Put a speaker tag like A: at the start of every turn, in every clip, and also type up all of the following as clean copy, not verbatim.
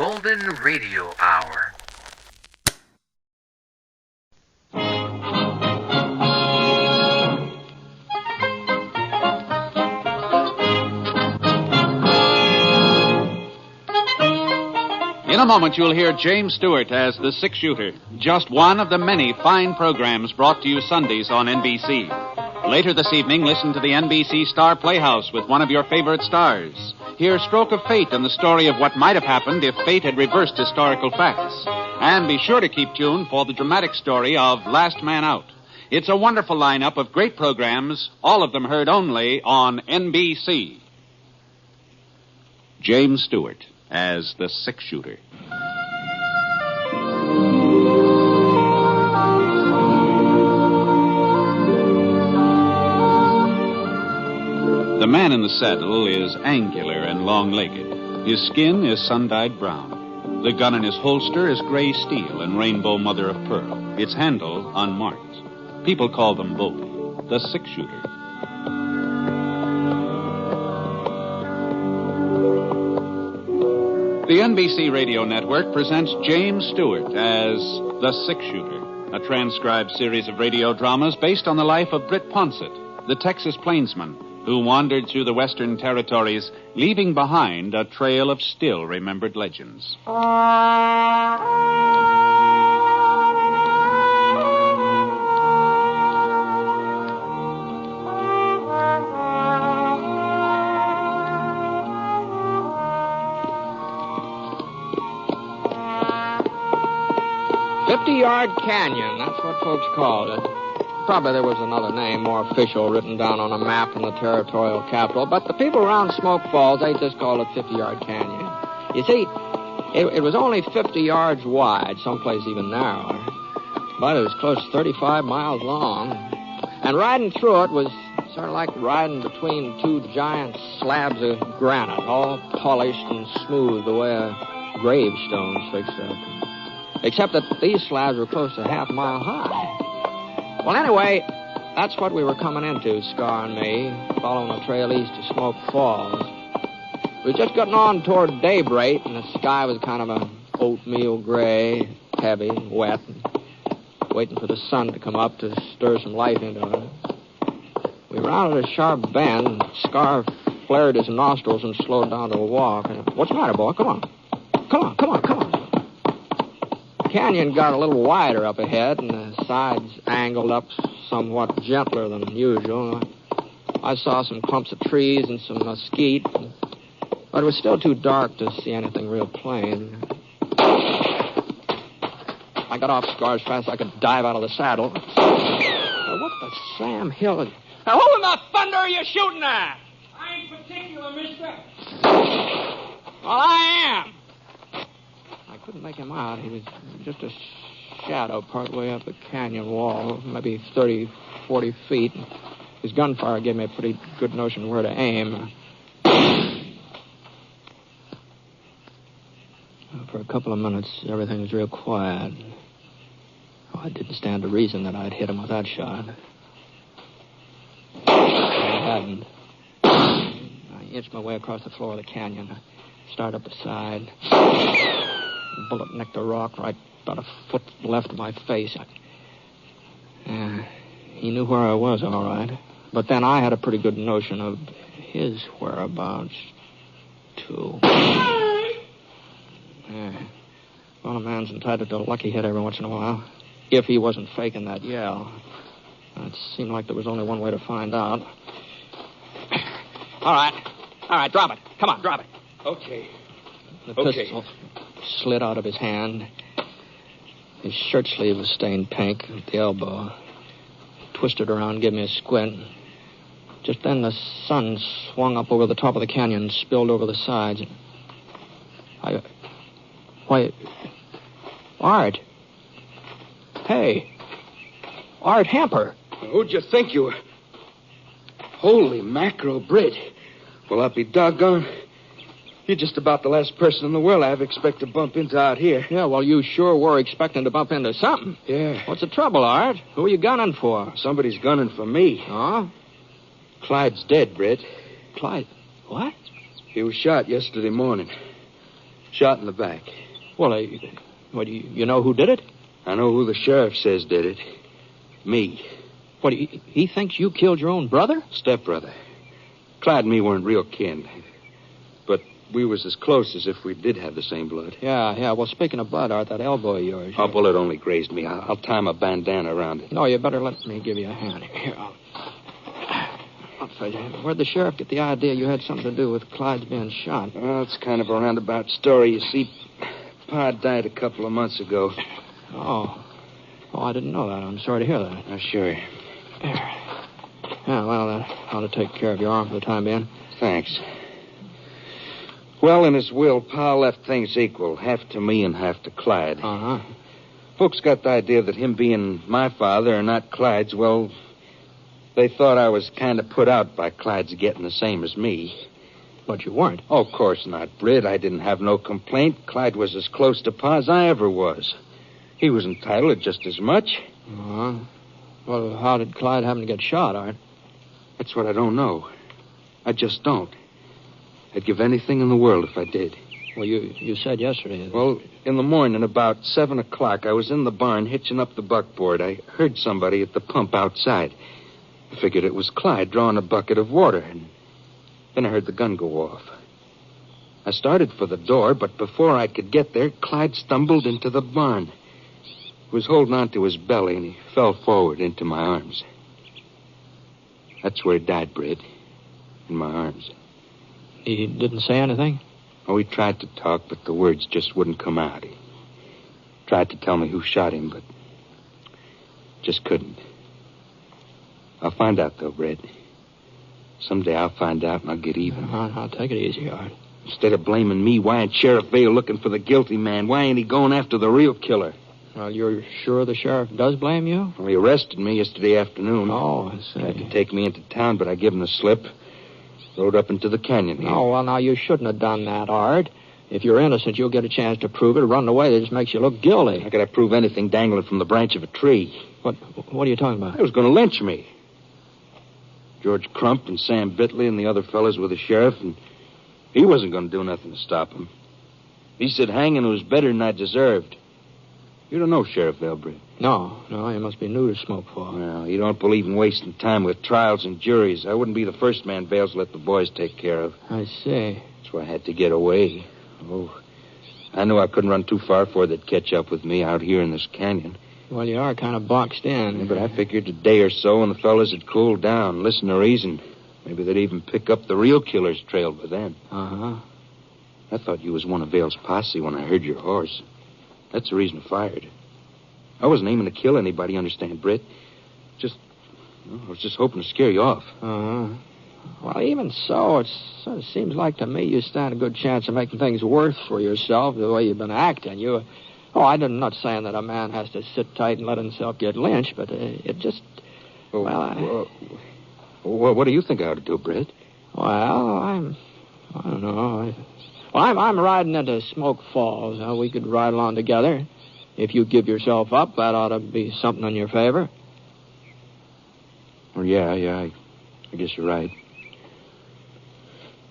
A: Golden Radio Hour.
B: In a moment, you'll hear James Stewart as the six-shooter, just one of the many fine programs brought to you Sundays on NBC. Later this evening, listen to the NBC Star Playhouse with one of your favorite stars. Hear Stroke of Fate and the story of what might have happened if fate had reversed historical facts. And be sure to keep tuned for the dramatic story of Last Man Out. It's a wonderful lineup of great programs, all of them heard only on NBC. James Stewart as the six-shooter. The man in the saddle is angular and long-legged. His skin is sun-dyed brown. The gun in his holster is gray steel and rainbow mother of pearl. Its handle unmarked. People call them both the six-shooter. The NBC Radio Network presents James Stewart as the six-shooter, a transcribed series of radio dramas based on the life of Britt Ponsett, the Texas plainsman who wandered through the western territories, leaving behind a trail of still-remembered legends.
C: "50-Yard Canyon," that's what folks called it. Probably there was another name, more official, written down on a map in the territorial capital, but the people around Smoke Falls, they just called it 50-Yard Canyon. You see, it was only 50 yards wide, someplace even narrower, but it was close to 35 miles long. And riding through it was sort of like riding between two giant slabs of granite, all polished and smooth the way a gravestone's fixed up. Except that these slabs were close to half a mile high. Well, anyway, that's what we were coming into, Scar and me, following the trail east to Smoke Falls. We were just getting on toward daybreak, and the sky was kind of a oatmeal gray, heavy, wet, waiting for the sun to come up to stir some life into it. We rounded a sharp bend, and Scar flared his nostrils and slowed down to a walk. "What's the matter, boy? Come on. Come on. The canyon got a little wider up ahead, and the sides angled up somewhat gentler than usual. I saw some clumps of trees and some mesquite, but it was still too dark to see anything real plain. I got off Scar as fast as I could dive out of the saddle. What the Sam Hill? Now, who in the thunder are you shooting at?
D: I ain't particular, mister.
C: Well, I am. I couldn't make him out. He was just a shadow partway up the canyon wall, maybe 30, 40 feet. His gunfire gave me a pretty good notion where to aim. For a couple of minutes, everything was real quiet. I didn't stand to reason that I'd hit him with that shot. I hadn't. I inched my way across the floor of the canyon. I started up the side. The bullet nicked a rock right about a foot left of my face. He knew where I was, all right. But then I had a pretty good notion of his whereabouts, too. Well, a man's entitled to a lucky hit every once in a while, if he wasn't faking that yell. It seemed like there was only one way to find out. All right, drop it. Come on, drop it.
D: Okay.
C: The pistol slid out of his hand. His shirt sleeve was stained pink at the elbow. Twisted around, gave me a squint. Just then the sun swung up over the top of the canyon and spilled over the sides. Why, Art. Hey, Art Hamper.
D: Who'd you think you were? Holy mackerel, Britt. Well, I'll be doggone. You're just about the last person in the world I ever expect to bump into out here.
C: Yeah, well, you sure were expecting to bump into something.
D: Yeah.
C: What's the trouble, Art? Who are you gunning for?
D: Somebody's gunning for me.
C: Huh?
D: Clyde's dead, Britt.
C: Clyde? What?
D: He was shot yesterday morning. Shot in the back.
C: Well, you know who did it?
D: I know who the sheriff says did it. Me.
C: What, he thinks you killed your own brother?
D: Stepbrother. Clyde and me weren't real kin. But we was as close as if we did have the same blood.
C: Yeah. Well, speaking of blood, Art, that elbow of yours...
D: A bullet only grazed me. I'll tie my bandana around it.
C: No, you better let me give you a hand. Here, I'll tell you. Where'd the sheriff get the idea you had something to do with Clyde's being shot?
D: Well, it's kind of a roundabout story. You see, Pa died a couple of months ago.
C: Oh, I didn't know that. I'm sorry to hear that.
D: Oh, sure.
C: Yeah, well, that ought to take care of your arm for the time being.
D: Thanks. Well, in his will, Pa left things equal, half to me and half to Clyde.
C: Uh-huh.
D: Folks got the idea that him being my father and not Clyde's, well, they thought I was kind of put out by Clyde's getting the same as me.
C: But you weren't.
D: Oh, of course not, Britt. I didn't have no complaint. Clyde was as close to Pa as I ever was. He was entitled to just as much.
C: Uh-huh. Well, how did Clyde happen to get shot, Art?
D: That's what I don't know. I just don't. I'd give anything in the world if I did.
C: Well, you said yesterday that...
D: Well, in the morning, about 7 o'clock, I was in the barn hitching up the buckboard. I heard somebody at the pump outside. I figured it was Clyde drawing a bucket of water, and then I heard the gun go off. I started for the door, but before I could get there, Clyde stumbled into the barn. He was holding on to his belly, and he fell forward into my arms. That's where he died, Britt. In my arms.
C: He didn't say anything?
D: Oh, he tried to talk, but the words just wouldn't come out. He tried to tell me who shot him, but just couldn't. I'll find out, though, Britt. Someday I'll find out, and I'll get even.
C: I'll take it easy, Art.
D: Instead of blaming me, why ain't Sheriff Vale looking for the guilty man? Why ain't he going after the real killer?
C: Well, you're sure the sheriff does blame you?
D: Well, he arrested me yesterday afternoon.
C: Oh, I see.
D: Tried to take me into town, but I gave him the slip. Rode up into the canyon here.
C: Oh, well, now, you shouldn't have done that, Art. If you're innocent, you'll get a chance to prove it. Running away, that just makes you look guilty.
D: How could I prove anything dangling from the branch of a tree?
C: What are you talking about?
D: They was going to lynch me. George Crump and Sam Bitley and the other fellas were the sheriff, and he wasn't going to do nothing to stop him. He said hanging was better than I deserved. You don't know Sheriff Elbridge.
C: No, you must be new to Smoke Falls.
D: Well, you don't believe in wasting time with trials and juries. I wouldn't be the first man Bales let the boys take care of.
C: I see.
D: That's why I had to get away. Oh, I knew I couldn't run too far before they'd catch up with me out here in this canyon.
C: Well, you are kind of boxed in.
D: Yeah, but I figured a day or so and the fellas had cooled down, listen to reason. Maybe they'd even pick up the real killer's trail by then.
C: Uh-huh.
D: I thought you was one of Vale's posse when I heard your horse. That's the reason I fired. I wasn't aiming to kill anybody, understand, Britt? I was just hoping to scare you off.
C: Uh-huh. Well, even so, it sort of seems like to me you stand a good chance of making things worse for yourself the way you've been acting. I'm not saying that a man has to sit tight and let himself get lynched, but it just...
D: What do you think I ought to do, Britt?
C: Well, I don't know. I'm riding into Smoke Falls. We could ride along together. If you give yourself up, that ought to be something in your favor.
D: Well, yeah, I guess you're right.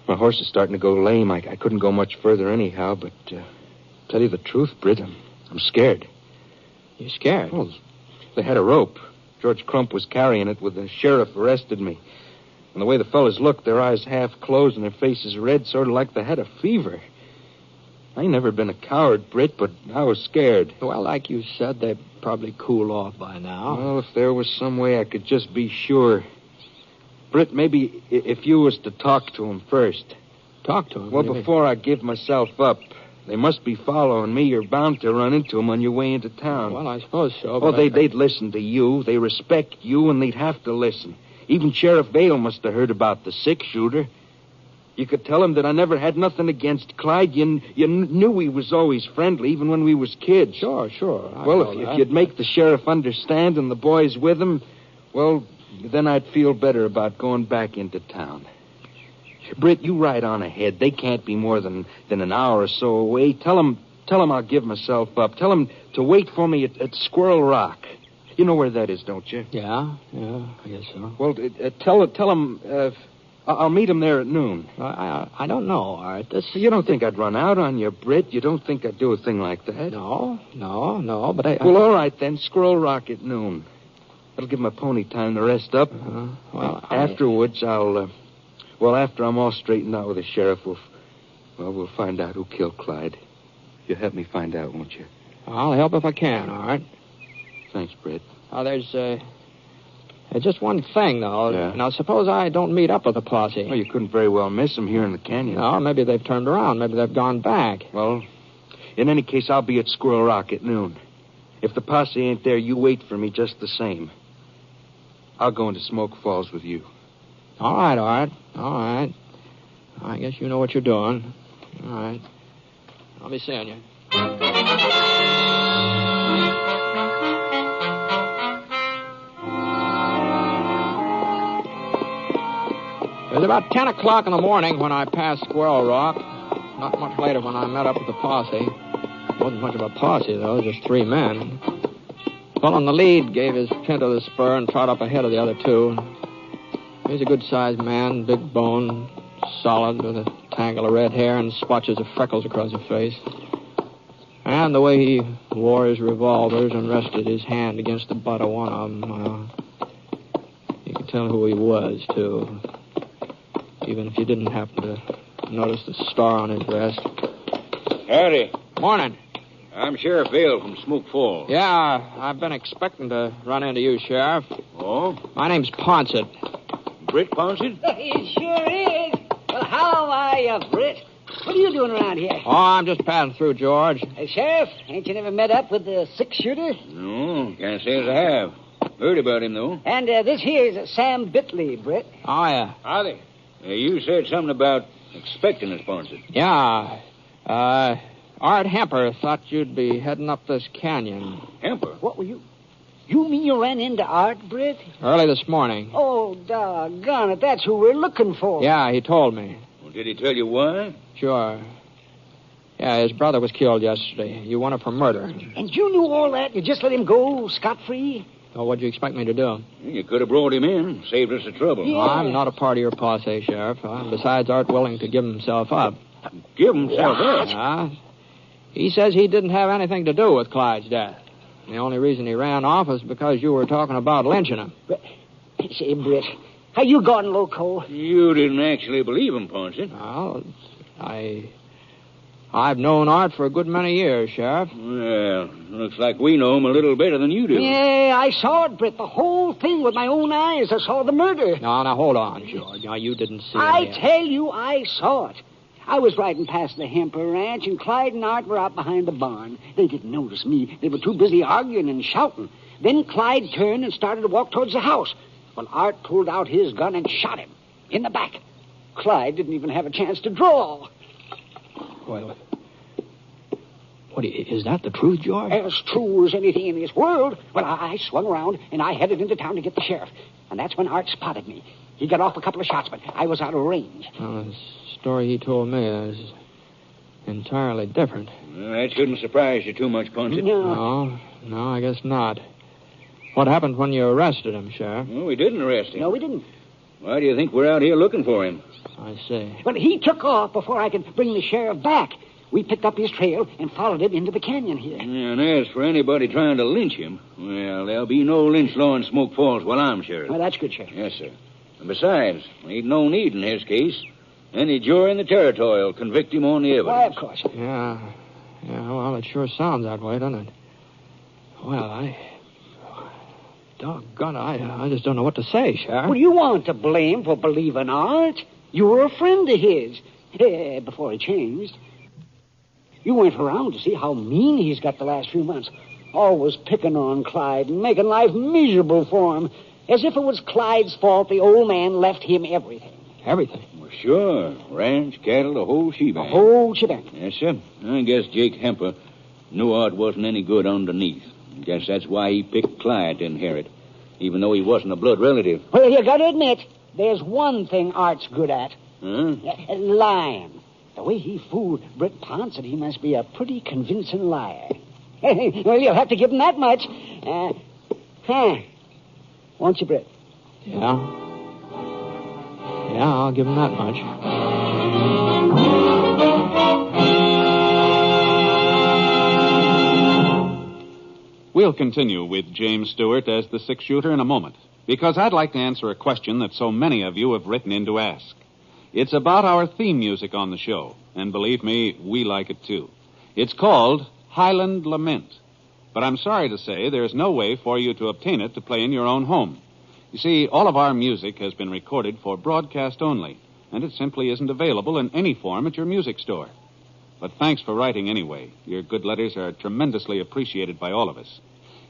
D: My horse is starting to go lame. I couldn't go much further anyhow, but tell you the truth, Britt, I'm scared.
C: You scared?
D: Well, they had a rope. George Crump was carrying it when the sheriff arrested me. And the way the fellas looked, their eyes half closed and their faces red, sort of like they had a fever. I ain't never been a coward, Britt, but I was scared.
C: Well, like you said, they'd probably cool off by now.
D: Well, if there was some way I could just be sure. Britt, maybe if you was to talk to him first.
C: Talk to him?
D: Well, before I give myself up. They must be following me. You're bound to run into them on your way into town.
C: Well, I suppose so.
D: Well, they'd listen to you. They respect you, and they'd have to listen. Even Sheriff Vale must have heard about the six-shooter. You could tell him that I never had nothing against Clyde. You knew he was always friendly, even when we was kids.
C: Sure.
D: Well, if you'd make the sheriff understand and the boys with him, well, then I'd feel better about going back into town. Britt, you ride on ahead. They can't be more than an hour or so away. Tell them I'll give myself up. Tell them to wait for me at Squirrel Rock. You know where that is, don't you?
C: Yeah, I guess so.
D: Well, tell them I'll meet him there at noon.
C: I don't know, Art.
D: You don't think I'd run out on you, Britt? You don't think I'd do a thing like that?
C: No, but I...
D: Well, all right, then. Squirrel Rock at noon. That'll give my pony time to rest up. Afterwards, after I'm all straightened out with the sheriff, we'll find out who killed Clyde. You'll help me find out, won't you?
C: I'll help if I can, Art.
D: Thanks, Britt.
C: There's just one thing, though.
D: Yeah?
C: Now, suppose I don't meet up with the posse.
D: Well, you couldn't very well miss them here in the canyon.
C: No, maybe they've turned around. Maybe they've gone back.
D: Well, in any case, I'll be at Squirrel Rock at noon. If the posse ain't there, you wait for me just the same. I'll go into Smoke Falls with you.
C: All right, Art. All right. I guess you know what you're doing. All right. I'll be seeing you. It was about 10 o'clock in the morning when I passed Squirrel Rock. Not much later when I met up with the posse. It wasn't much of a posse, though, just 3 men. Well, on the lead gave his pinto the spur and trot up ahead of the other 2. He's a good-sized man, big bone, solid, with a tangle of red hair and splotches of freckles across his face. And the way he wore his revolvers and rested his hand against the butt of one of them, you could tell who he was, too. Even if you didn't happen to notice the star on his vest.
E: Howdy.
C: Morning.
E: I'm Sheriff Vail from Smoke Falls.
C: Yeah, I've been expecting to run into you, Sheriff.
E: Oh?
C: My name's Ponset.
E: Britt Ponset?
F: It sure is. Well, how are you, Britt? What are you doing around here?
C: Oh, I'm just passing through, George.
F: Hey, Sheriff, ain't you never met up with the 6-shooter?
E: No, can't say as I have. Heard about him, though.
F: And this here's Sam Bitley, Britt.
C: Oh, yeah.
E: Howdy. You said something about expecting us, Ponset.
C: Yeah. Art Hemper thought you'd be heading up this canyon.
E: Hemper?
F: What were you... You mean you ran into Art, Britt?
C: Early this morning.
F: Oh, doggone it, that's who we're looking for.
C: Yeah, he told me.
E: Well, did he tell you why?
C: Sure. Yeah, his brother was killed yesterday. You wanted for murder.
F: And you knew all that? You just let him go scot-free?
C: Oh, what'd you expect me to do?
E: You could have brought him in, saved us the trouble.
F: Yeah.
C: I'm not a part of your posse, Sheriff. Besides, Art willing to give himself up.
E: Give himself up.
C: He says he didn't have anything to do with Clyde's death. The only reason he ran off is because you were talking about lynching him.
F: Say, Britt, are you gone loco?
E: You didn't actually believe him, Ponset.
C: Well, I've known Art for a good many years, Sheriff.
E: Well, looks like we know him a little better than you do.
F: Yeah, I saw it, Britt. The whole thing with my own eyes. I saw the murder.
C: Now, hold on, George. Now, you didn't see
F: I
C: it.
F: tell you, I saw it. I was riding past the Hemper Ranch, and Clyde and Art were out behind the barn. They didn't notice me. They were too busy arguing and shouting. Then Clyde turned and started to walk towards the house. Well, Art pulled out his gun and shot him in the back. Clyde didn't even have a chance to draw.
C: Well, what, is that the truth, George?
F: As true as anything in this world. Well, I swung around, and I headed into town to get the sheriff. And that's when Art spotted me. He got off a couple of shots, but I was out of range.
C: Well, the story he told me is entirely different.
E: Well, that shouldn't surprise you too much, Ponset.
C: No, I guess not. What happened when you arrested him, Sheriff?
E: Well, we didn't arrest him.
F: No, we didn't.
E: Why do you think we're out here looking for him?
C: I see.
F: But he took off before I could bring the sheriff back. We picked up his trail and followed him into the canyon here.
E: And as for anybody trying to lynch him, well, there'll be no lynch law in Smoke Falls while I'm sheriff.
F: Well, that's good, Sheriff.
E: Yes, sir. And besides, ain't no need in his case. Any jury in the territory will convict him on the evidence.
F: Why, of course.
C: Yeah, well, it sure sounds that way, doesn't it? Well, doggone, I just don't know what to say, Sheriff.
F: Well, you weren't to blame for believing Art. You were a friend of his. Before he changed. You went around to see how mean he's got the last few months. Always picking on Clyde and making life miserable for him. As if it was Clyde's fault the old man left him everything.
C: Everything?
E: Well, sure. Ranch, cattle, the whole shebang.
F: The whole shebang.
E: Yes, sir. I guess Jake Hemper knew Art wasn't any good underneath. Guess that's why he picked Clyde to inherit, even though he wasn't a blood relative.
F: Well, you gotta admit, there's one thing Art's good at.
E: Huh?
F: Lying. The way he fooled Britt Ponset, he must be a pretty convincing liar. Well, you'll have to give him that much. Won't you, Britt?
C: Yeah. Yeah, I'll give him that much.
B: We'll continue with James Stewart as the six-shooter in a moment, because I'd like to answer a question that so many of you have written in to ask. It's about our theme music on the show, and believe me, we like it too. It's called Highland Lament, but I'm sorry to say there's no way for you to obtain it to play in your own home. You see, all of our music has been recorded for broadcast only, and it simply isn't available in any form at your music store. But thanks for writing anyway. Your good letters are tremendously appreciated by all of us.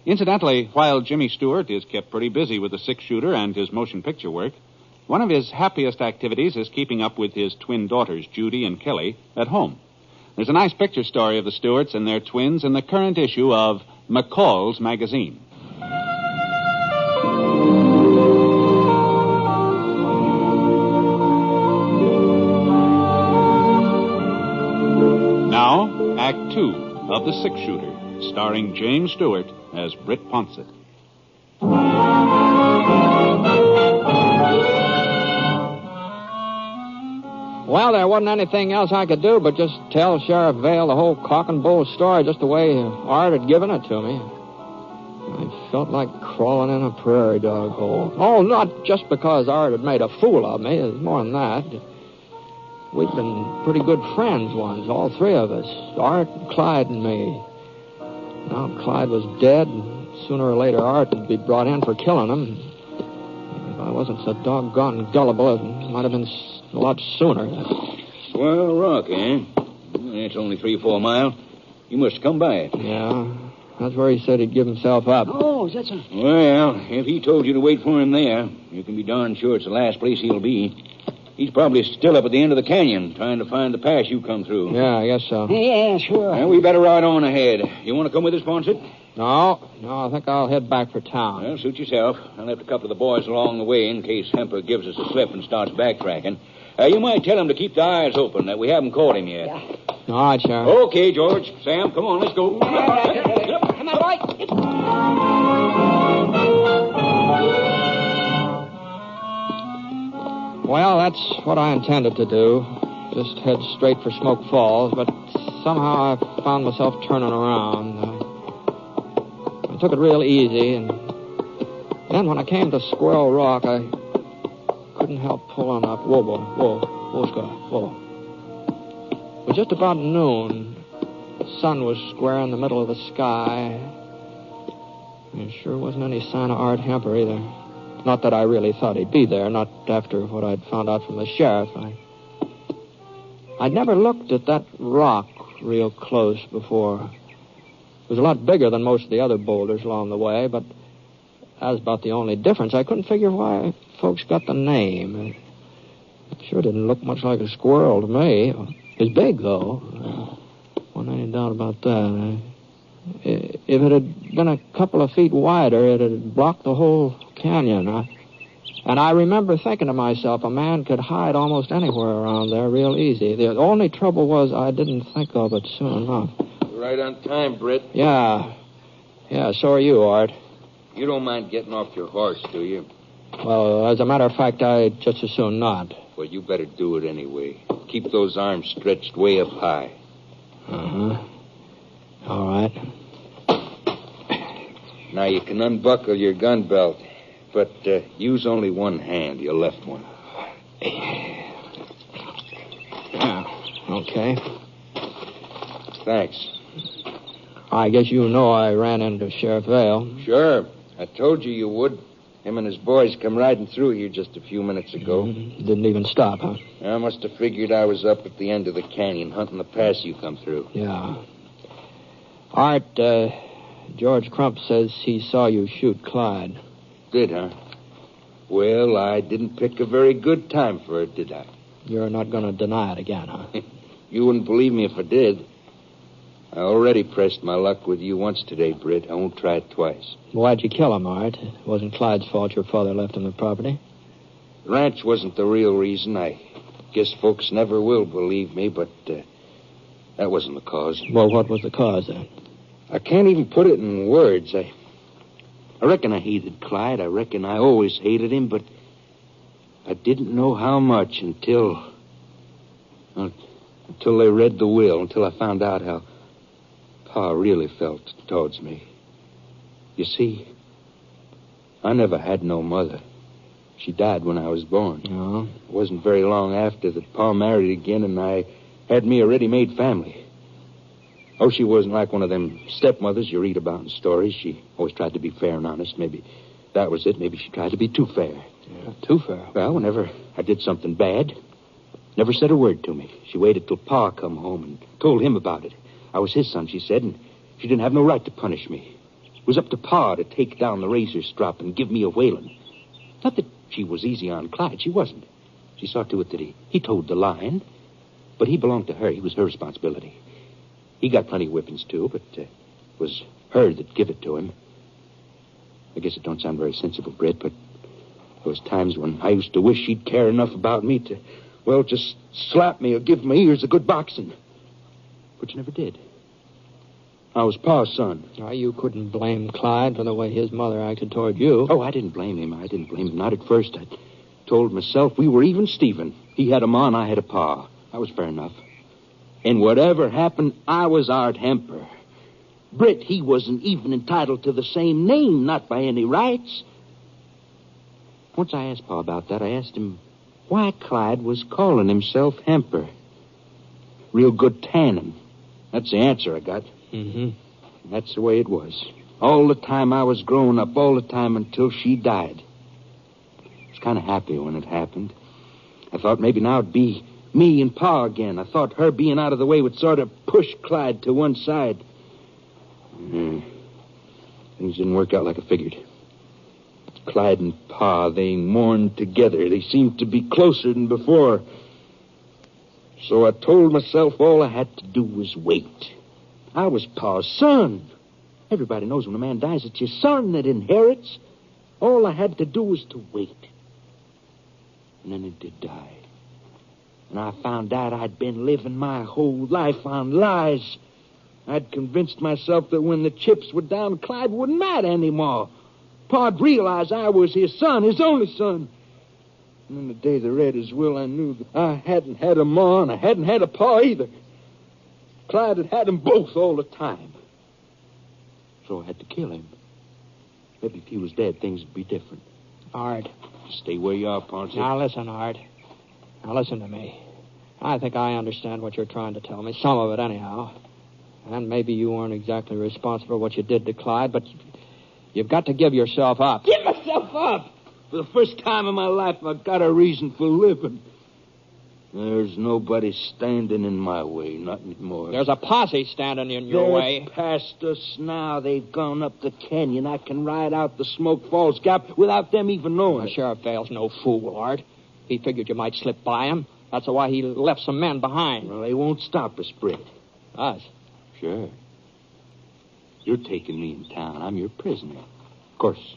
B: Incidentally, while Jimmy Stewart is kept pretty busy with the six-shooter and his motion picture work, one of his happiest activities is keeping up with his twin daughters, Judy and Kelly, at home. There's a nice picture story of the Stewarts and their twins in the current issue of McCall's Magazine. Now, Act Two of The Six-Shooter, starring James Stewart as Britt Ponsett.
C: Well, there wasn't anything else I could do but just tell Sheriff Vale the whole cock and bull story just the way Art had given it to me. I felt like crawling in a prairie dog hole. Oh, not just because Art had made a fool of me. It was more than that. We'd been pretty good friends once, all three of us. Art, Clyde, and me. Now Clyde was dead, and sooner or later Art would be brought in for killing him. If I wasn't so doggone gullible, it might have been a lot sooner.
E: Swell Rock, eh? It's only 3 or 4 miles. You must come by it.
C: Yeah, that's where he said he'd give himself up.
F: Oh, is that so?
E: Well, if he told you to wait for him there, you can be darn sure it's the last place he'll be. He's probably still up at the end of the canyon, trying to find the pass you come through.
C: Yeah, I guess so.
F: Yeah, sure.
E: Well, we better ride on ahead. You want to come with us, Ponsett?
C: No, I think I'll head back for town.
E: Well, suit yourself. I left a couple of the boys along the way in case Hemper gives us a slip and starts backtracking. You might tell him to keep the eyes open, that we haven't caught him yet.
F: Yeah.
C: All right, Sheriff.
E: Okay, George. Sam, come on, let's go.
F: Come on, boy.
C: Well, that's what I intended to do. Just head straight for Smoke Falls, but somehow I found myself turning around. I took it real easy, and then when I came to Squirrel Rock, I couldn't help pulling up. Whoa, Scott, whoa. It was just about noon. The sun was square in the middle of the sky. There sure wasn't any sign of Art Hemper either. Not that I really thought he'd be there, not after what I'd found out from the sheriff. I'd never looked at that rock real close before. It was a lot bigger than most of the other boulders along the way, but that was about the only difference. I couldn't figure why folks got the name. It sure didn't look much like a squirrel to me. It was big, though. Wasn't any doubt about that. If it had been a couple of feet wider, it had blocked the whole canyon. And I remember thinking to myself, a man could hide almost anywhere around there real easy. The only trouble was I didn't think of it soon enough.
D: Right on time, Britt.
C: Yeah, so are you, Art.
D: You don't mind getting off your horse, do you?
C: Well, as a matter of fact, I'd just as soon not.
D: Well, you better do it anyway. Keep those arms stretched way up high.
C: Uh-huh. All right.
D: Now, you can unbuckle your gun belt, but use only one hand, your left one.
C: Yeah, okay.
D: Thanks.
C: I guess you know I ran into Sheriff Vale.
D: Sure. I told you would. Him and his boys come riding through here just a few minutes ago.
C: Didn't even stop, huh?
D: I must have figured I was up at the end of the canyon hunting the pass you come through.
C: Yeah. Art, George Crump says he saw you shoot Clyde.
D: Did, huh? Well, I didn't pick a very good time for it, did I?
C: You're not going to deny it again, huh?
D: You wouldn't believe me if I did. I already pressed my luck with you once today, Britt. I won't try it twice.
C: Why'd you kill him, Art? It wasn't Clyde's fault your father left him the property.
D: The ranch wasn't the real reason. I guess folks never will believe me, but that wasn't the cause.
C: Well, what was the cause, then?
D: I can't even put it in words. I reckon I hated Clyde. I reckon I always hated him, but I didn't know how much until they read the will, until I found out how Pa really felt towards me. You see, I never had no mother. She died when I was born.
C: No.
D: It wasn't very long after that Pa married again, and I had me a ready-made family. Oh, she wasn't like one of them stepmothers you read about in stories. She always tried to be fair and honest. Maybe that was it. Maybe she tried to be too fair.
C: Yeah, too fair.
D: Well, whenever I did something bad, never said a word to me. She waited till Pa come home and told him about it. I was his son, she said, and she didn't have no right to punish me. It was up to Pa to take down the razor strop and give me a whaling. Not that she was easy on Clyde. She wasn't. She saw to it that he told the line, but he belonged to her. He was her responsibility. He got plenty of whippings, too, but it was her that give it to him. I guess it don't sound very sensible, Britt, but there was times when I used to wish she'd care enough about me to, well, just slap me or give my ears a good boxing. But she never did. I was Pa's son.
C: Now, you couldn't blame Clyde for the way his mother acted toward you.
D: Oh, I didn't blame him. Not at first. I told myself we were even Stephen. He had a ma and I had a pa. That was fair enough. And whatever happened, I was Art Hemper. Britt, he wasn't even entitled to the same name, not by any rights. Once I asked Pa about that. I asked him why Clyde was calling himself Hemper. Real good tannin. That's the answer I got.
C: Mm-hmm.
D: And that's the way it was. All the time I was growing up, all the time until she died. I was kind of happy when it happened. I thought maybe now it'd be me and Pa again. I thought her being out of the way would sort of push Clyde to one side. Things didn't work out like I figured. Clyde and Pa, they mourned together. They seemed to be closer than before. So I told myself all I had to do was wait. I was Pa's son. Everybody knows when a man dies, it's your son that inherits. All I had to do was to wait. And then it did die. And I found out I'd been living my whole life on lies. I'd convinced myself that when the chips were down, Clyde wouldn't matter anymore. Pa'd realize I was his son, his only son. And then the day they read his will, I knew that I hadn't had a ma and I hadn't had a pa either. Clyde had had them both all the time. So I had to kill him. Maybe if he was dead, things would be different.
C: Art.
D: Just stay where you are, Ponce.
C: Now, listen, Art. Now, listen to me. I think I understand what you're trying to tell me. Some of it, anyhow. And maybe you weren't exactly responsible for what you did to Clyde, but you've got to give yourself up.
D: Give myself up? For the first time in my life, I've got a reason for living. There's nobody standing in my way, not anymore.
C: There's a posse standing in your way.
D: They're past us now. They've gone up the canyon. I can ride out the Smoke Falls Gap without them even knowing it.
C: Sheriff Vale's no fool, Art. He figured you might slip by him. That's why he left some men behind.
D: Well, they won't stop us, Britt.
C: Us?
D: Sure. You're taking me in town. I'm your prisoner. Of course,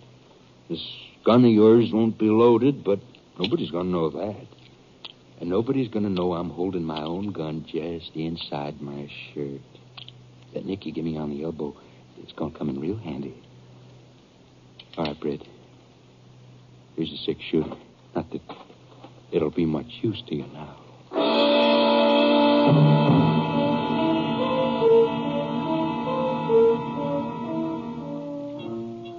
D: this gun of yours won't be loaded, but nobody's going to know that. And nobody's going to know I'm holding my own gun just inside my shirt. That nick you give me on the elbow, it's going to come in real handy. All right, Britt. Here's a 6-shooter. Not that it'll be much use to you now.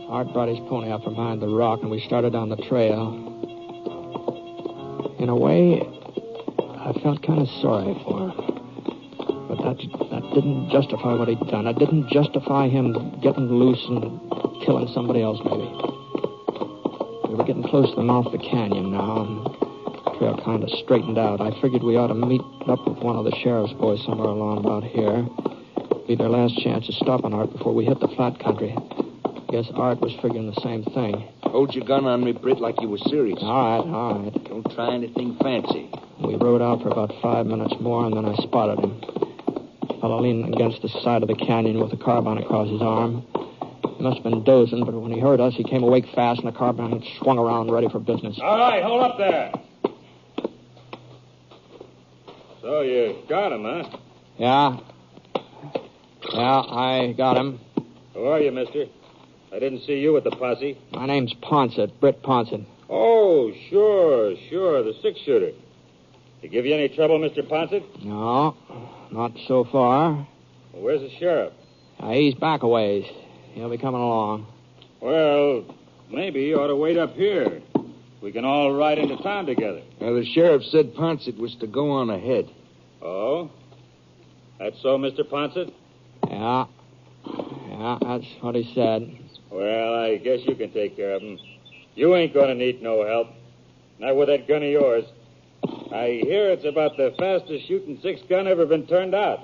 C: Art brought his pony up from behind the rock, and we started down the trail. In a way, I felt kind of sorry for him. But that didn't justify what he'd done. It didn't justify him getting loose and killing somebody else, maybe. We were getting close to the mouth of the canyon now, and the trail kind of straightened out. I figured we ought to meet up with one of the sheriff's boys somewhere along about here. Be their last chance of stopping Art before we hit the flat country. I guess Art was figuring the same thing.
D: Hold your gun on me, Britt, like you were serious.
C: All right.
D: Don't try anything fancy.
C: We rode out for about 5 minutes more, and then I spotted him. A fellow leaning against the side of the canyon with a carbine across his arm. He must have been dozing, but when he heard us, he came awake fast, and the carbine swung around ready for business.
G: All right, hold up there. So you got him, huh?
C: Yeah, I got him.
G: Who are you, mister? I didn't see you with the posse.
C: My name's Ponset, Britt Ponset.
G: Oh, Oh, sure. The six-shooter. Did he give you any trouble, Mr. Ponset?
C: No, not so far.
G: Well, where's the sheriff?
C: He's back a ways. He'll be coming along.
G: Well, maybe you ought to wait up here. We can all ride into town together.
D: Well, the sheriff said Ponset was to go on ahead.
G: Oh? That's so, Mr. Ponset?
C: Yeah, that's what he said.
G: Well, I guess you can take care of him. You ain't going to need no help. Not with that gun of yours. I hear it's about the fastest shooting six-gun ever been turned out.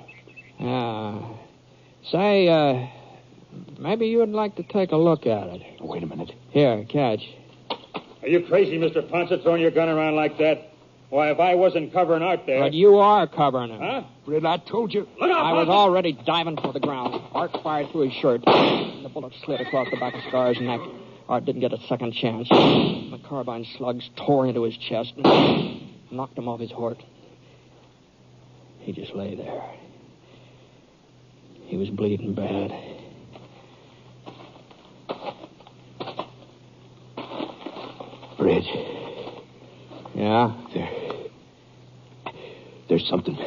C: Say, maybe you'd like to take a look at it.
D: Wait a minute.
C: Here, catch.
G: Are you crazy, Mr. Ponset, throwing your gun around like that? Why, if I wasn't covering Art there...
C: But you are covering him.
G: Huh?
D: Fred, I told you.
G: Look out,
C: I was
G: Ponset!
C: already diving for the ground. Art fired through his shirt. The bullet slid across the back of Scar's neck. Art didn't get a second chance. The carbine slugs tore into his chest and knocked him off his horse. He just lay there. He was bleeding bad.
D: Fred,
C: Yeah?
D: there's something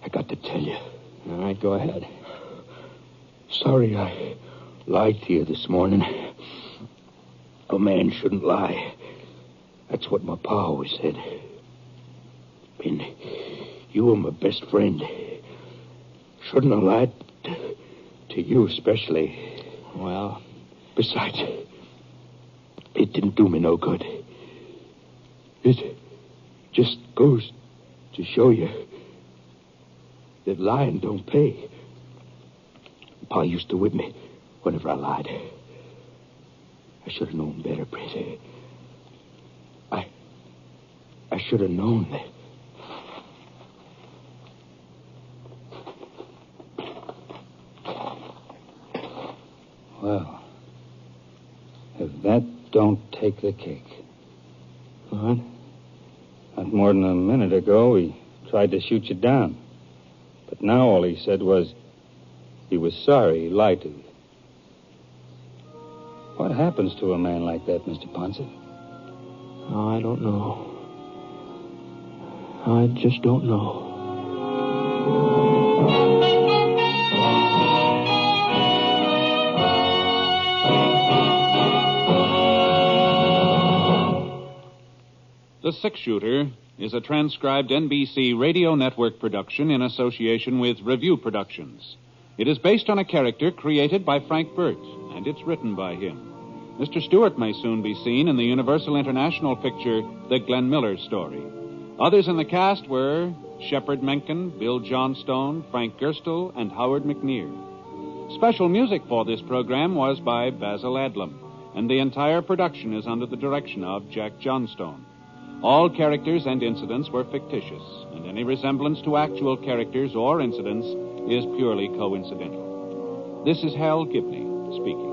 D: I got to tell you.
C: All right, go ahead.
D: Sorry I lied to you this morning. A man shouldn't lie. That's what my pa always said. And you were my best friend. Shouldn't have lied to you especially.
C: Well,
D: Besides, it didn't do me no good. It just goes to show you that lying don't pay. Pa used to whip me whenever I lied. I should have known better, Brett. I should have known that.
G: Well, if that don't take the cake.
C: what?
G: Not more than a minute ago, he tried to shoot you down. But now all he said was he was sorry he lied to you. What happens to a man like that, Mr. Ponset?
C: Oh, I don't know. I just don't know.
B: The Six-Shooter is a transcribed NBC Radio Network production in association with Review Productions. It is based on a character created by Frank Burt, and it's written by him. Mr. Stewart may soon be seen in the Universal International picture, The Glenn Miller Story. Others in the cast were Shepard Menken, Bill Johnstone, Frank Gerstle, and Howard McNear. Special music for this program was by Basil Adlam, and the entire production is under the direction of Jack Johnstone. All characters and incidents were fictitious, and any resemblance to actual characters or incidents is purely coincidental. This is Hal Gibney speaking.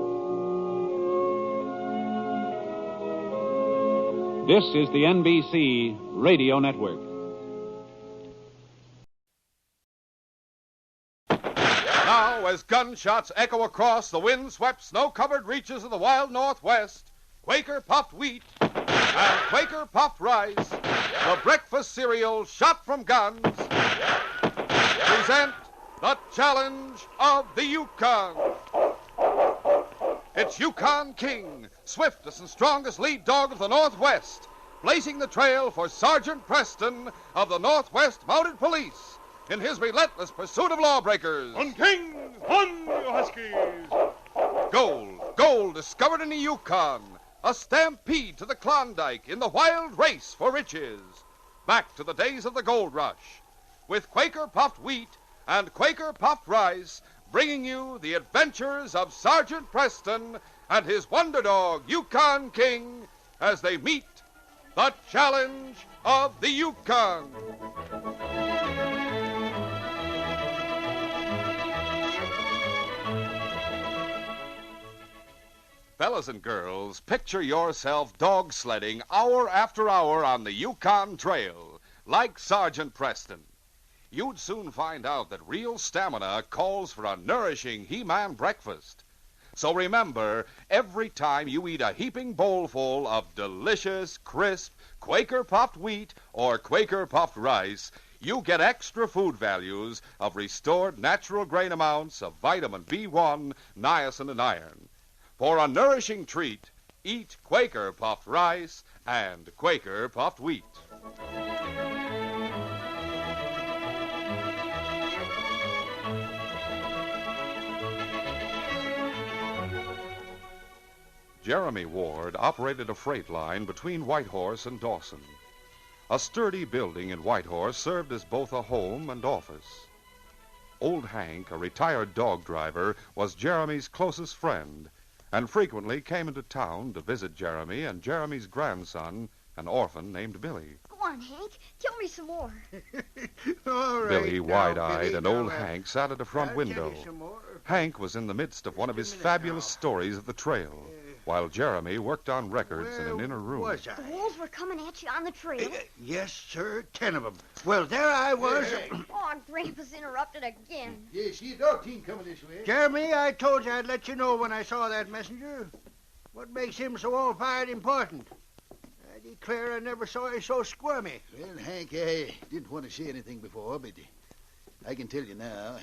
B: This is the NBC Radio Network.
H: Now, as gunshots echo across the wind-swept, snow-covered reaches of the wild Northwest, Quaker Puffed Wheat and Quaker Puffed Rice, the breakfast cereal shot from guns, present the Challenge of the Yukon. It's Yukon King, swiftest and strongest lead dog of the Northwest, blazing the trail for Sergeant Preston of the Northwest Mounted Police in his relentless pursuit of lawbreakers.
G: On King! On, you Huskies!
H: Gold discovered in the Yukon. A stampede to the Klondike in the wild race for riches. Back to the days of the gold rush. With Quaker Puffed Wheat and Quaker Puffed Rice, bringing you the adventures of Sergeant Preston and his wonder dog, Yukon King, as they meet the Challenge of the Yukon. Fellas and girls, picture yourself dog sledding hour after hour on the Yukon Trail, like Sergeant Preston. You'd soon find out that real stamina calls for a nourishing He-Man breakfast. So remember, every time you eat a heaping bowlful of delicious, crisp Quaker puffed wheat or Quaker puffed rice, you get extra food values of restored natural grain amounts of vitamin B1, niacin, and iron. For a nourishing treat, eat Quaker puffed rice and Quaker puffed wheat. Jeremy Ward operated a freight line between Whitehorse and Dawson. A sturdy building in Whitehorse served as both a home and office. Old Hank, a retired dog driver, was Jeremy's closest friend and frequently came into town to visit Jeremy and Jeremy's grandson, an orphan named Billy.
I: Go on, Hank. Tell me some more.
J: All right,
H: Billy,
J: now,
H: wide-eyed,
J: Billy,
H: and
J: now,
H: old Hank sat at a front
J: I'll
H: window.
J: tell you some more.
H: Hank was in the midst of one of his
J: Just a minute
H: fabulous
J: now.
H: stories of the trail, while Jeremy worked on records in an
J: Where
H: inner room.
J: was
I: The
J: I?
I: wolves were coming at you on the trail.
J: Yes, sir, 10 of them. Well, there I was.
I: Oh, Grandpa's interrupted again.
K: Yeah, see a dog team coming this way.
J: Jeremy, I told you I'd let you know when I saw that messenger. What makes him so all-fired important? I declare I never saw you so squirmy.
K: Well, Hank, I didn't want to say anything before, but I can tell you now.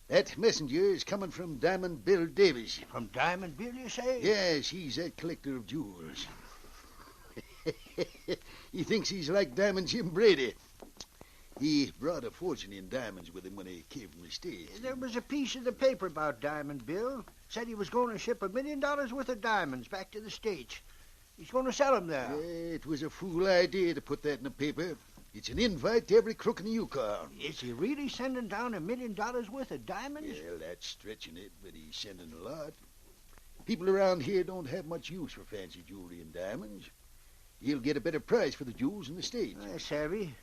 K: That messenger is coming from Diamond Bill Davis.
J: From Diamond Bill, you say?
K: Yes, he's a collector of jewels. He thinks he's like Diamond Jim Brady. He brought a fortune in diamonds with him when he came from the States.
J: There was a piece of the paper about Diamond Bill. Said he was going to ship $1 million worth of diamonds back to the States. He's going to sell them there.
K: It was a fool idea to put that in the paper. It's an invite to every crook in the Yukon.
J: Is he really sending down $1 million worth of diamonds?
K: Well, that's stretching it, but he's sending a lot. People around here don't have much use for fancy jewelry and diamonds. He'll get a better price for the jewels in the States.
J: Savvy.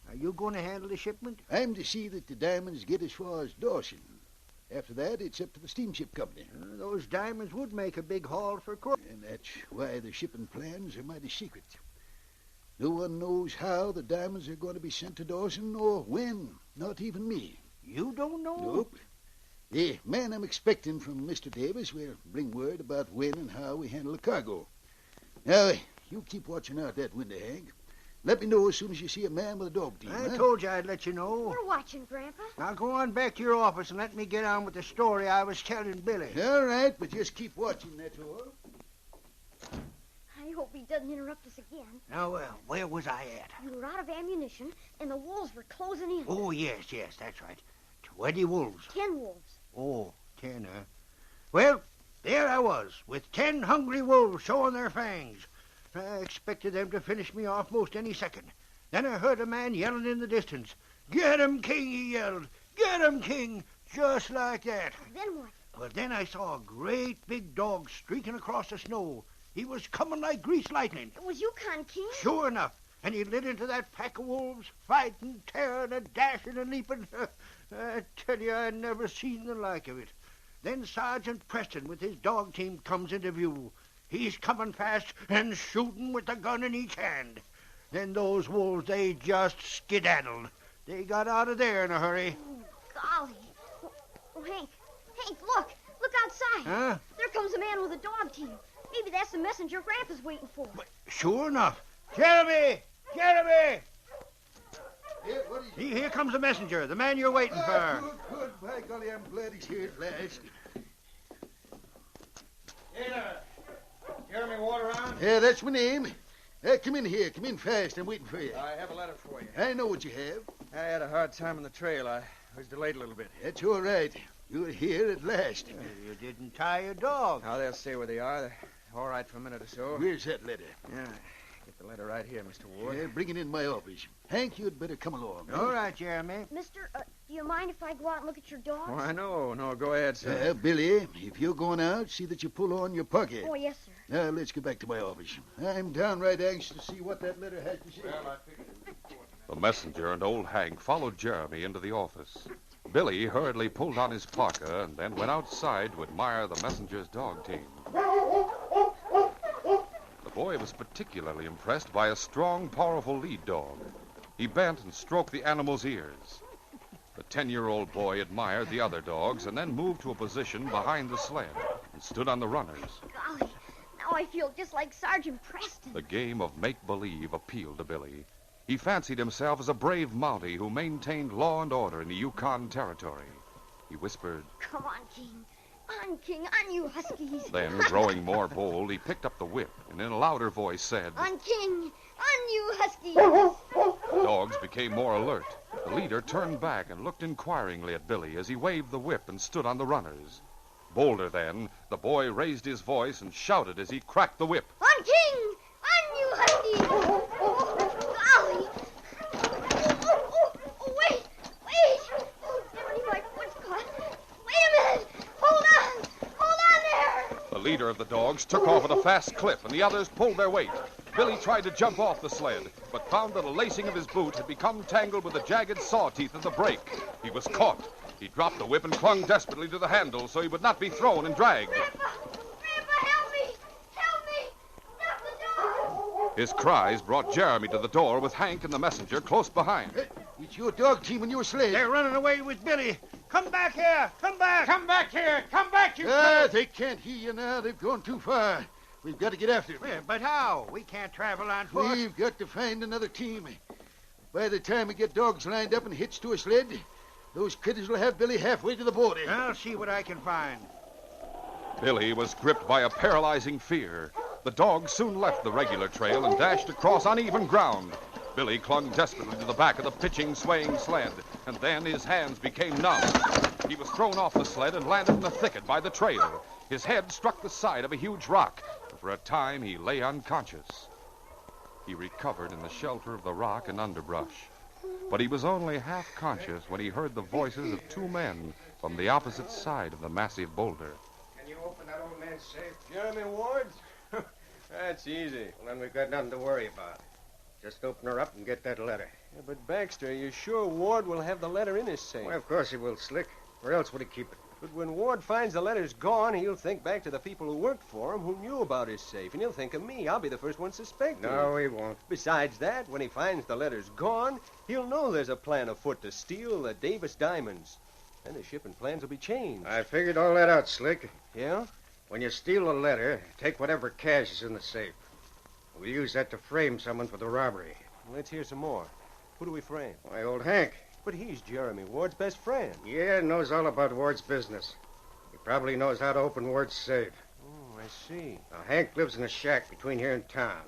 J: Are you going to handle the shipment?
K: I'm to see that the diamonds get as far as Dawson. After that, it's up to the steamship company.
J: Those diamonds would make a big haul for Crook.
K: And that's why the shipping plans are mighty secret. No one knows how the diamonds are going to be sent to Dawson or when. Not even me.
J: You don't know?
K: Nope. The man I'm expecting from Mr. Davis will bring word about when and how we handle the cargo. Now, you keep watching out that window, Hank. Let me know as soon as you see a man with a dog team.
J: I told you I'd let you know.
I: We're watching, Grandpa.
J: Now go on back to your office and let me get on with the story I was telling Billy.
K: All right, but just keep watching, that's all.
I: I hope he doesn't interrupt us again.
J: Now, where was I at?
I: You were out of ammunition, and the wolves were closing in.
J: Oh, yes, that's right. 20 wolves.
I: 10 wolves.
J: Oh, 10, huh? Well, there I was, with 10 hungry wolves showing their fangs. I expected them to finish me off most any second. Then I heard a man yelling in the distance. "Get him, King," he yelled. "Get him, King," just like that.
I: Then what?
J: Well, then I saw a great big dog streaking across the snow. He was coming like greased lightning.
I: It was Yukon King?
J: Sure enough. And he lit into that pack of wolves, fighting, tearing, and dashing, and leaping. I tell you, I never seen the like of it. Then Sergeant Preston with his dog team comes into view. He's coming fast and shooting with the gun in each hand. Then those wolves, they just skedaddled. They got out of there in a hurry.
I: Oh, golly. Oh, Hank, look. Look outside.
J: Huh?
I: There comes a man with a dog team. Maybe that's the messenger Grandpa's waiting for.
J: But sure enough. Jeremy! Jeremy! Here comes the messenger, the man you're waiting for.
K: Good. By golly, I'm glad he's here at last.
L: Hey there. Jeremy Ward around?
K: Yeah, that's my name. Come in here. Come in fast. I'm waiting for you.
L: I have a letter for you.
K: I know what you have.
L: I had a hard time on the trail. I was delayed a little bit.
K: That's all right. You're here at last.
J: You didn't tie your dog.
L: Now, they'll stay where they are. They're all right for a minute or so.
K: Where's that letter?
L: Yeah, get the letter right here, Mr. Ward.
K: Yeah, bring it in my office. Hank, you'd better come along.
J: All right, Jeremy.
I: Mister, do you mind if I go out and look at your dogs?
L: Why, no, go ahead, sir.
K: Billy, if you're going out, see that you pull on your pocket.
I: Oh, yes, sir.
K: Now, let's get back to my office. I'm downright anxious to see what that letter has to say.
L: Well, I figured it was important.
H: The messenger and old Hank followed Jeremy into the office. Billy hurriedly pulled on his parka and then went outside to admire the messenger's dog team. The boy was particularly impressed by a strong, powerful lead dog. He bent and stroked the animal's ears. The 10-year-old boy admired the other dogs and then moved to a position behind the sled. and stood on the runners.
I: Golly, now I feel just like Sergeant Preston.
H: The game of make-believe appealed to Billy. He fancied himself as a brave Mountie who maintained law and order in the Yukon Territory. He whispered,
I: Come on, King. On, King, on, you huskies.
H: Then, growing more bold, he picked up the whip and in a louder voice said,
I: On, King, on, you huskies.
H: The dogs became more alert. The leader turned back and looked inquiringly at Billy as he waved the whip and stood on the runners. Bolder then, the boy raised his voice and shouted as he cracked the whip.
I: On, King, on, you huskies. Golly. Wait. Oh, Jerry, my foot's caught. Wait a minute. Hold on there.
H: The leader of the dogs took off at a fast clip, and the others pulled their weight. Billy tried to jump off the sled, but found that a lacing of his boot had become tangled with the jagged saw teeth of the brake. He was caught. He dropped the whip and clung desperately to the handle so he would not be thrown and dragged.
I: Grandpa, help me. Help me. Stop the dog.
H: His cries brought Jeremy to the door with Hank and the messenger close behind.
K: It's your dog team and your sled.
J: They're running away with Billy. Come back here. Come back.
L: Come back here. Come back, you
K: They can't hear you now. They've gone too far. We've got to get after them.
J: Yeah, but how? We can't travel on foot.
K: We've got to find another team. By the time we get dogs lined up and hitched to a sled, those critters will have Billy halfway to the border.
J: I'll see what I can find.
H: Billy was gripped by a paralyzing fear. The dogs soon left the regular trail and dashed across uneven ground. Billy clung desperately to the back of the pitching, swaying sled, and then his hands became numb. He was thrown off the sled and landed in a thicket by the trail. His head struck the side of a huge rock, and for a time he lay unconscious. He recovered in the shelter of the rock and underbrush, but he was only half conscious when he heard the voices of two men from the opposite side of the massive boulder.
M: Can you open that old man's safe?
L: Jeremy Ward? That's easy.
M: Well, then we've got nothing to worry about. Just open her up and get that letter.
L: Yeah, but Baxter, you're sure Ward will have the letter in his safe?
M: Well, of course he will, Slick. Where else would he keep it?
L: But when Ward finds the letter's gone, he'll think back to the people who worked for him, who knew about his safe, and he'll think of me. I'll be the first one suspected.
M: No, he won't.
L: Besides that, when he finds the letter's gone, he'll know there's a plan afoot to steal the Davis diamonds. Then the shipping plans will be changed.
M: I figured all that out, Slick.
L: Yeah?
M: When you steal a letter, take whatever cash is in the safe. We'll use that to frame someone for the robbery.
L: Let's hear some more. Who do we frame?
M: Why, old Hank.
L: But he's Jeremy Ward's best friend.
M: Yeah, knows all about Ward's business. He probably knows how to open Ward's safe.
L: Oh, I see.
M: Now, Hank lives in a shack between here and town.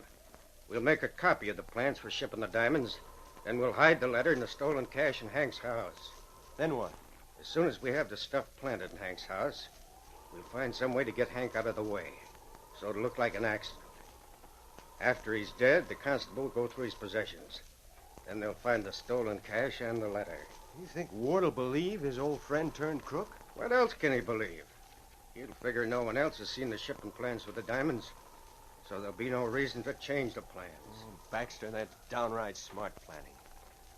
M: We'll make a copy of the plans for shipping the diamonds, then we'll hide the letter and the stolen cash in Hank's house.
L: Then what?
M: As soon as we have the stuff planted in Hank's house, we'll find some way to get Hank out of the way, so it'll look like an accident. After he's dead, the constable will go through his possessions. Then they'll find the stolen cash and the letter.
L: You think Ward will believe his old friend turned crook?
M: What else can he believe? He'll figure no one else has seen the shipping plans for the diamonds, so there'll be no reason to change the plans.
L: Oh, Baxter, that's downright smart planning.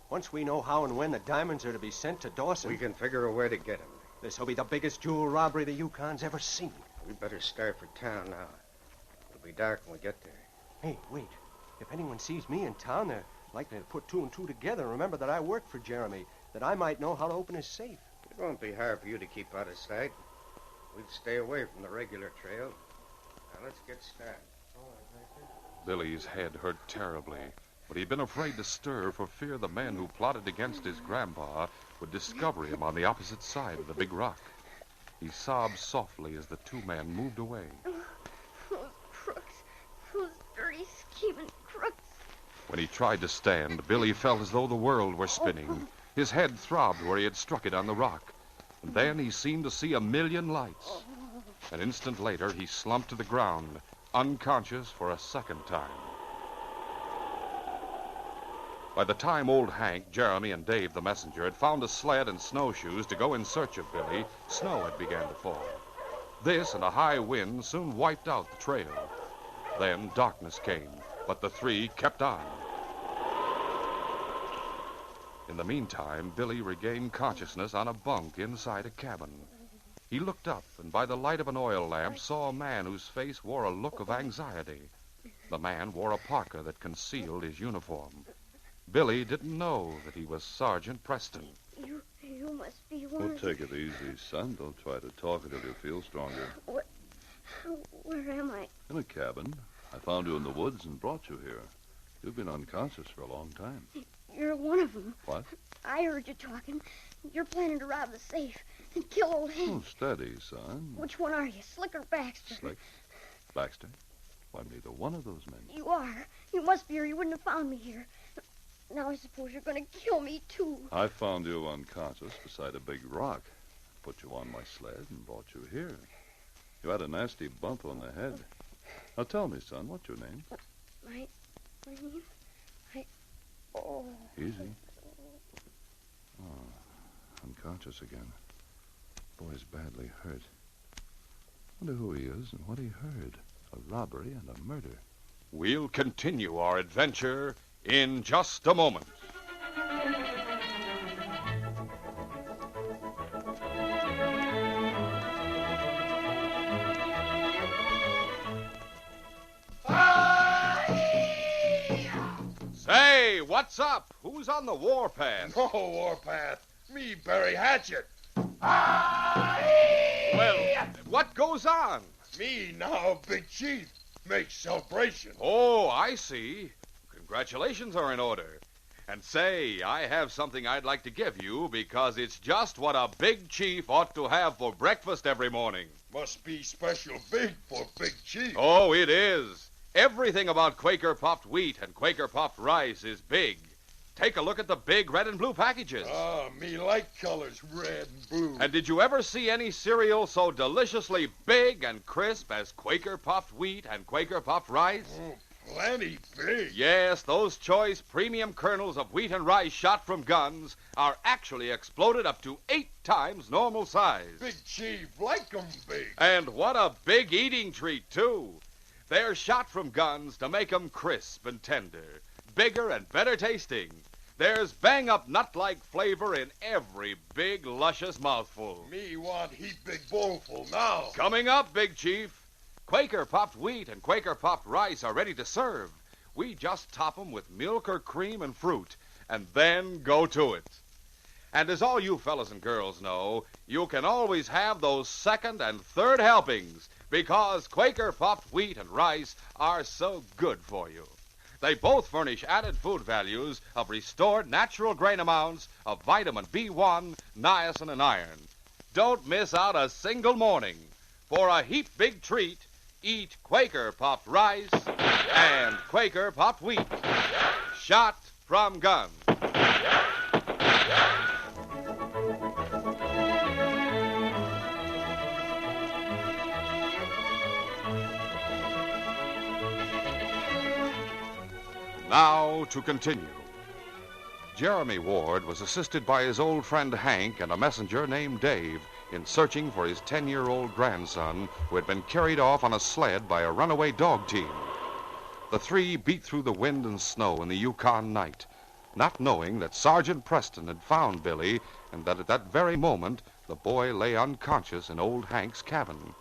L: Once we know how and when the diamonds are to be sent to Dawson...
M: We can figure a way to get them.
L: This will be the biggest jewel robbery the Yukon's ever seen.
M: We'd better start for town now. It'll be dark when we get there.
L: Hey, wait. If anyone sees me in town, they're likely to put two and two together and remember that I worked for Jeremy, that I might know how to open his safe.
M: It won't be hard for you to keep out of sight. We'd stay away from the regular trail. Now, let's get started.
H: Billy's head hurt terribly, but he'd been afraid to stir for fear the men who plotted against his grandpa would discover him on the opposite side of the big rock. He sobbed softly as the two men moved away.
I: Those crooks. Those dirty, scheming crooks.
H: When he tried to stand, Billy felt as though the world were spinning. His head throbbed where he had struck it on the rock. And then he seemed to see a million lights. An instant later, he slumped to the ground, unconscious for a second time. By the time old Hank, Jeremy, and Dave, the messenger, had found a sled and snowshoes to go in search of Billy, snow had begun to fall. This and a high wind soon wiped out the trail. Then darkness came, but the three kept on. In the meantime, Billy regained consciousness on a bunk inside a cabin. He looked up and by the light of an oil lamp saw a man whose face wore a look of anxiety. The man wore a parka that concealed his uniform. Billy didn't know that he was Sergeant Preston.
I: You must be one
N: Oh,
I: of the...
N: take it easy, son. Don't try to talk until you feel stronger.
I: Where am I?
N: In a cabin. I found you in the woods and brought you here. You've been unconscious for a long time.
I: You're one of them.
N: What?
I: I heard you talking. You're planning to rob the safe and kill old Hank.
N: Oh, steady, son.
I: Which one are you, Slick or Baxter?
N: Slick? Baxter? Well, I'm neither one of those men.
I: You are. You must be, or you wouldn't have found me here. Now I suppose you're going to kill me, too.
N: I found you unconscious beside a big rock. Put you on my sled and brought you here. You had a nasty bump on the head. Now tell me, son, what's your name?
I: My name? Oh.
N: Easy. Oh, unconscious again. Boy's badly hurt. Wonder who he is and what he heard. A robbery and a murder.
H: We'll continue our adventure in just a moment. Say, what's up? Who's on the warpath?
O: Oh, warpath. Me, Barry Hatchet.
H: Well, what goes on?
O: Me, now big chief. Make celebration.
H: Oh, I see. Congratulations are in order. And say, I have something I'd like to give you because it's just what a big chief ought to have for breakfast every morning.
O: Must be special big for big chief.
H: Oh, it is. Everything about Quaker puffed wheat and Quaker puffed rice is big. Take a look at the big red and blue packages.
O: Ah, me like colors red and blue.
H: And did you ever see any cereal so deliciously big and crisp as Quaker puffed wheat and Quaker puffed rice?
O: Oh, plenty big.
H: Yes, those choice premium kernels of wheat and rice shot from guns are actually exploded up to 8 times normal size.
O: Big chief, like 'em big.
H: And what a big eating treat, too. They're shot from guns to make 'em crisp and tender, bigger and better tasting. There's bang-up nut-like flavor in every big, luscious mouthful.
O: Me want heap big bowlful now.
H: Coming up, Big Chief. Quaker puffed wheat and Quaker puffed rice are ready to serve. We just top 'em with milk or cream and fruit, and then go to it. And as all you fellas and girls know, you can always have those second and third helpings because Quaker puffed wheat and rice are so good for you. They both furnish added food values of restored natural grain amounts of vitamin B1, niacin, and iron. Don't miss out a single morning. For a heap big treat, eat Quaker puffed rice and Quaker puffed wheat. Shot from guns. Now to continue. Jeremy Ward was assisted by his old friend Hank and a messenger named Dave in searching for his 10-year-old grandson who had been carried off on a sled by a runaway dog team. The three beat through the wind and snow in the Yukon night, not knowing that Sergeant Preston had found Billy and that at that very moment the boy lay unconscious in old Hank's cabin.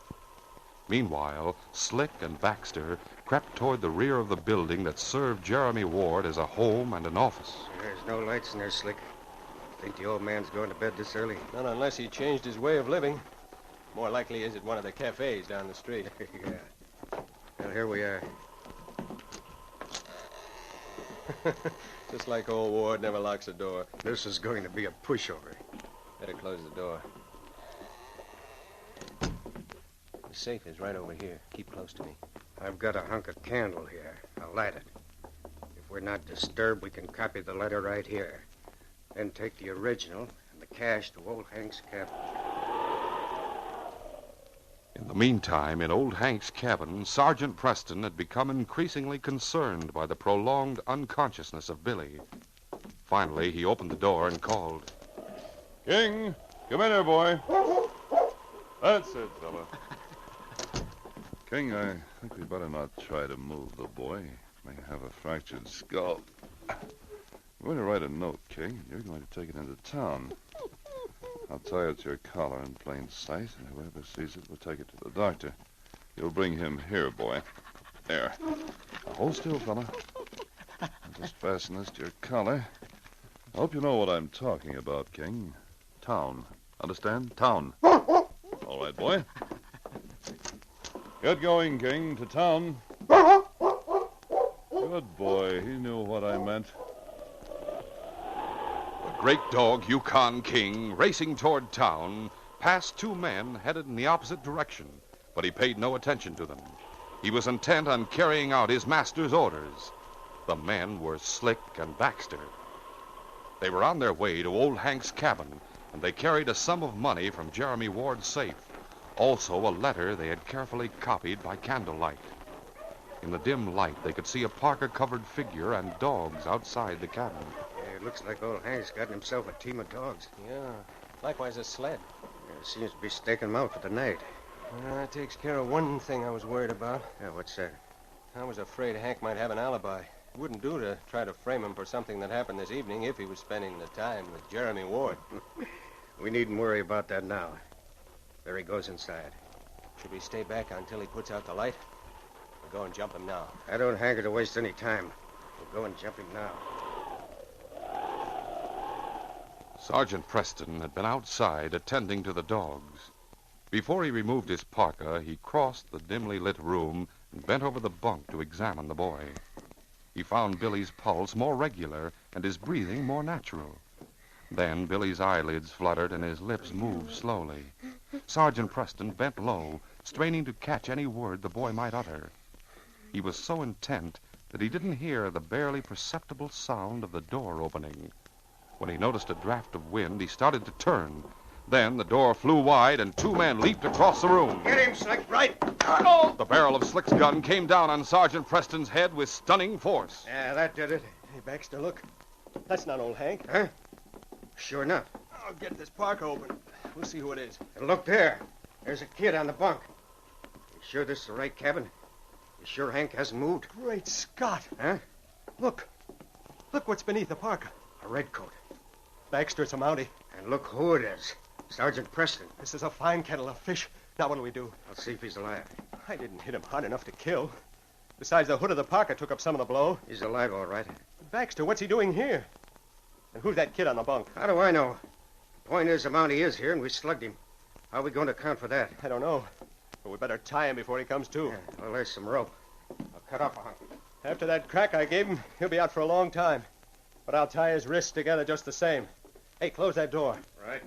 H: Meanwhile, Slick and Baxter crept toward the rear of the building that served Jeremy Ward as a home and an office.
M: There's no lights in there, Slick. Think the old man's going to bed this early?
L: Not unless he changed his way of living. More likely is at one of the cafes down the street.
M: Yeah. Well, here we are.
L: Just like old Ward never locks the door.
M: This is going to be a pushover.
L: Better close the door. The safe is right over here. Keep close to me.
M: I've got a hunk of candle here. I'll light it. If we're not disturbed, we can copy the letter right here. Then take the original and the cash to old Hank's cabin.
H: In the meantime, in old Hank's cabin, Sergeant Preston had become increasingly concerned by the prolonged unconsciousness of Billy. Finally, he opened the door and called.
N: King, come in here, boy. That's it, fella. King, I think we'd better not try to move the boy. He may have a fractured skull. I'm going to write a note, King. You're going to take it into town. I'll tie it to your collar in plain sight, and whoever sees it will take it to the doctor. You'll bring him here, boy. There. Now, hold still, fella. I'll just fasten this to your collar. I hope you know what I'm talking about, King. Town. Understand? Town. All right, boy. Get going, King. To town. Good boy. He knew what I meant.
H: The great dog, Yukon King, racing toward town, passed two men headed in the opposite direction, but he paid no attention to them. He was intent on carrying out his master's orders. The men were Slick and Baxter. They were on their way to Old Hank's cabin, and they carried a sum of money from Jeremy Ward's safe. Also, a letter they had carefully copied by candlelight. In the dim light, they could see a parka-covered figure and dogs outside the cabin.
M: Yeah, it looks like old Hank's gotten himself a team of dogs.
L: Yeah. Likewise a sled.
M: Yeah, seems to be staking them out for the night.
L: That takes care of one thing I was worried about.
M: Yeah, what's that?
L: I was afraid Hank might have an alibi. It wouldn't do to try to frame him for something that happened this evening if he was spending the time with Jeremy Ward.
M: We needn't worry about that now. There he goes inside.
L: Should we stay back until he puts out the light? Or go and jump him now?
M: I don't hanker to waste any time. We'll go and jump him now.
H: Sergeant Preston had been outside attending to the dogs. Before he removed his parka, he crossed the dimly lit room and bent over the bunk to examine the boy. He found Billy's pulse more regular and his breathing more natural. Then Billy's eyelids fluttered and his lips moved slowly. Sergeant Preston bent low, straining to catch any word the boy might utter. He was so intent that he didn't hear the barely perceptible sound of the door opening. When he noticed a draft of wind, he started to turn. Then the door flew wide and two men leaped across the room.
M: Get him, Slick, right.
H: The barrel of Slick's gun came down on Sergeant Preston's head with stunning force.
M: Yeah, that did it.
L: Hey, Baxter, look. That's not old Hank.
M: Huh? Sure enough.
L: I'll get this parka open. We'll see who it is.
M: And look there. There's a kid on the bunk. You sure this is the right cabin? You sure Hank hasn't moved?
L: Great Scott.
M: Huh?
L: Look. Look what's beneath the parka.
M: A redcoat.
L: Baxter, it's a Mountie.
M: And look who it is. Sergeant Preston.
L: This is a fine kettle of fish. Now what do we do?
M: I'll see if he's alive.
L: I didn't hit him hard enough to kill. Besides, the hood of the parka took up some of the blow.
M: He's alive, all right.
L: Baxter, what's he doing here? And who's that kid on the bunk?
M: How do I know? The point is, the Mountie is here, and we slugged him. How are we going to account for that?
L: I don't know. But we better tie him before he comes to.
M: Yeah, well, there's some rope. I'll cut off a hunk.
L: After that crack I gave him, he'll be out for a long time. But I'll tie his wrists together just the same. Hey, close that door.
M: Right.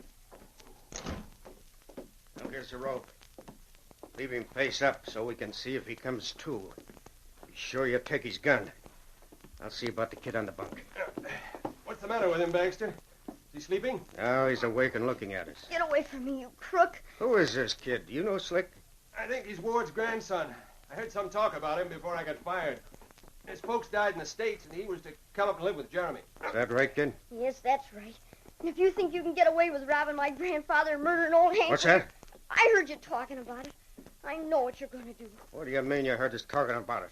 M: Now, here's the rope. Leave him face up so we can see if he comes to. Be sure you take his gun. I'll see about the kid on the bunk.
L: What's the matter with him, Baxter? Is he sleeping?
M: Now he's awake and looking at us.
I: Get away from me, you crook.
M: Who is this kid? Do you know Slick?
L: I think he's Ward's grandson. I heard some talk about him before I got fired. His folks died in the States, and he was to come up and live with Jeremy.
M: Is that right, kid?
I: Yes, that's right. And if you think you can get away with robbing my grandfather and murdering old Hank...
M: What's that?
I: I heard you talking about it. I know what you're going to do.
M: What do you mean you heard us talking about it?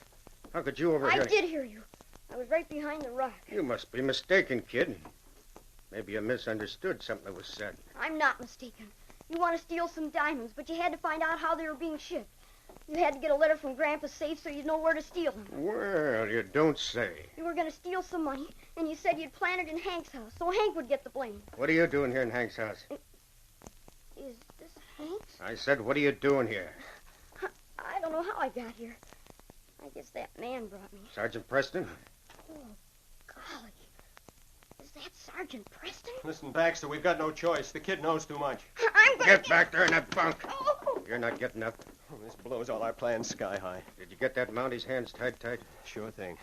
M: How could you overhear?
I: I did hear you. I was right behind the rock.
M: You must be mistaken, kid. Maybe you misunderstood something that was said.
I: I'm not mistaken. You want to steal some diamonds, but you had to find out how they were being shipped. You had to get a letter from Grandpa's safe so you'd know where to steal them.
M: Well, you don't say.
I: You were going to steal some money, and you said you'd plant it in Hank's house, so Hank would get the blame.
M: What are you doing here in Hank's house?
I: Is this Hank's?
M: I said, what are you doing here?
I: I don't know how I got here. I guess that man brought me.
M: Sergeant Preston?
I: Oh, golly. Is that Sergeant Preston?
L: Listen, Baxter, we've got no choice. The kid knows too much.
I: I'm going to
M: Get back there in that bunk.
I: Oh.
M: You're not getting up.
L: Oh, this blows all our plans sky high.
M: Did you get that Mountie's hands tied tight?
L: Sure thing.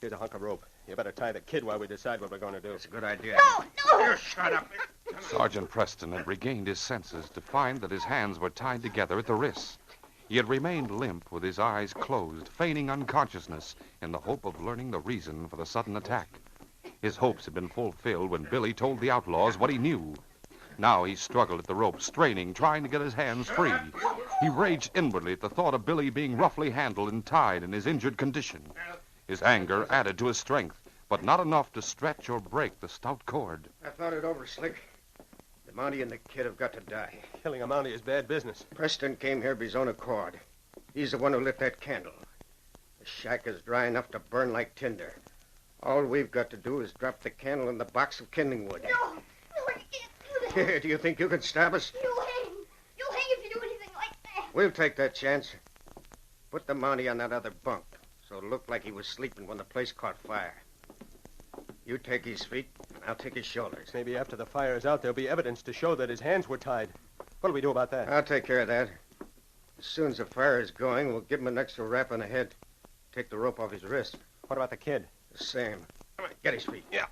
L: Here's a hunk of rope. You better tie the kid while we decide what we're going to do.
M: That's a good idea.
I: No!
M: You shut up.
H: Sergeant Preston had regained his senses to find that his hands were tied together at the wrists. He had remained limp with his eyes closed, feigning unconsciousness in the hope of learning the reason for the sudden attack. His hopes had been fulfilled when Billy told the outlaws what he knew. Now he struggled at the rope, straining, trying to get his hands free. He raged inwardly at the thought of Billy being roughly handled and tied in his injured condition. His anger added to his strength, but not enough to stretch or break the stout cord.
M: I thought it over, Slick. The Mountie and the kid have got to die.
L: Killing a Mountie is bad business.
M: Preston came here of his own accord. He's the one who lit that candle. The shack is dry enough to burn like tinder. All we've got to do is drop the candle in the box of kindling wood.
I: No, you can't do that.
M: Do you think you can stop us?
I: You'll hang. You'll hang if you do anything like that.
M: We'll take that chance. Put the Mountie on that other bunk, so it looked like he was sleeping when the place caught fire. You take his feet, and I'll take his shoulders.
P: Maybe after the fire is out, there'll be evidence to show that his hands were tied. What'll we do about that?
M: I'll take care of that. As soon as the fire is going, we'll give him an extra rap on the head. Take the rope off his wrist.
P: What about the kid?
M: The same. Come on, get his feet. Yeah.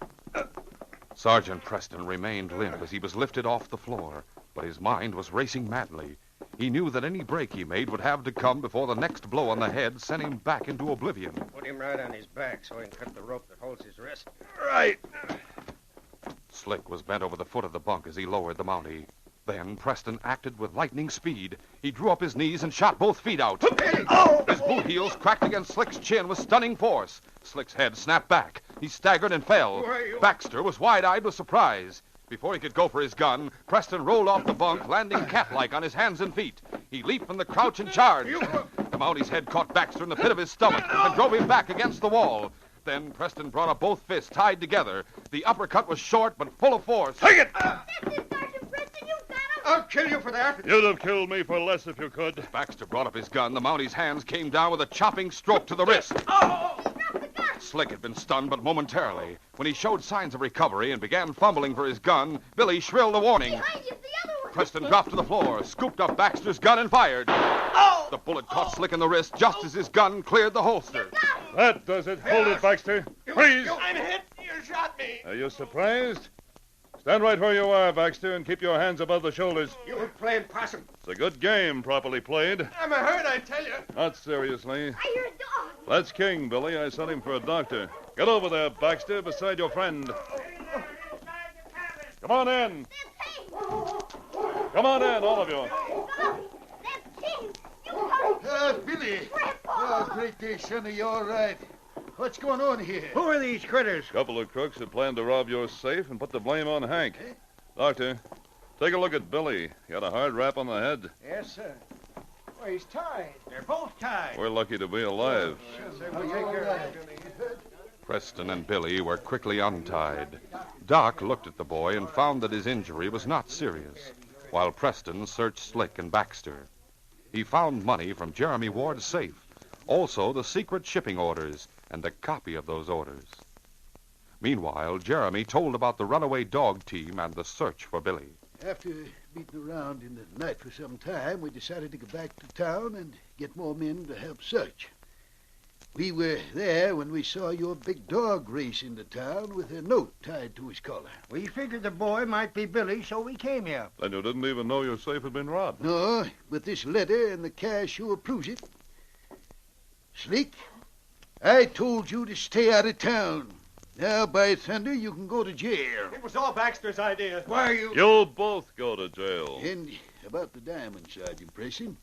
H: Sergeant Preston remained limp as he was lifted off the floor, but his mind was racing madly. He knew that any break he made would have to come before the next blow on the head sent him back into oblivion.
M: Put him right on his back so he can cut the rope that holds his wrist.
H: Right. Slick was bent over the foot of the bunk as he lowered the Mountie. Then Preston acted with lightning speed. He drew up his knees and shot both feet out. His boot heels cracked against Slick's chin with stunning force. Slick's head snapped back. He staggered and fell. Baxter was wide-eyed with surprise. Before he could go for his gun, Preston rolled off the bunk, landing cat-like on his hands and feet. He leaped from the crouch and charged. The Mountie's head caught Baxter in the pit of his stomach and drove him back against the wall. Then Preston brought up both fists tied together. The uppercut was short but full of force.
O: Take it!
M: I'll kill you for that.
N: You'd have killed me for less if you could.
H: Baxter brought up his gun. The Mountie's hands came down with a chopping stroke to the wrist. Slick had been stunned but momentarily. When he showed signs of recovery and began fumbling for his gun, Billy shrilled a warning.
I: Behind you, the other one.
H: Preston dropped to the floor, scooped up Baxter's gun, and fired. The bullet caught Slick in the wrist just as his gun cleared the holster.
N: That does it. Hold it, Baxter. Freeze!
O: I'm hit. You shot me.
N: Are you surprised? Stand right where you are, Baxter, and keep your hands above the shoulders.
M: You were playing possum.
N: It's a good game, properly played.
O: I'm hurt, I tell you.
N: Not seriously.
I: I hear a dog.
N: That's King, Billy. I sent him for a doctor. Get over there, Baxter, beside your friend. Come on in. Come on in, all of you.
K: Billy. Oh, great day, Sonny. You all right? What's going on here?
J: Who are these critters?
N: A couple of crooks had planned to rob your safe and put the blame on Hank. Doctor, take a look at Billy. He had a hard rap on the head.
J: Yes, sir. Well, he's tied. They're both tied.
N: We're lucky to be alive.
H: Preston and Billy were quickly untied. Doc looked at the boy and found that his injury was not serious, while Preston searched Slick and Baxter. He found money from Jeremy Ward's safe, also the secret shipping orders and a copy of those orders. Meanwhile, Jeremy told about the runaway dog team and the search for Billy.
K: After beating around in the night for some time, we decided to go back to town and get more men to help search. We were there when we saw your big dog race into town with a note tied to his collar.
J: We figured the boy might be Billy, so we came here.
N: Then you didn't even know your safe had been robbed.
K: No, but this letter and the cash sure proves it. Slick, I told you to stay out of town. Now, by thunder, you can go to jail.
P: It was all Baxter's idea.
K: Why are you...
N: You'll both go to jail.
K: And about the diamonds, Sergeant Preston.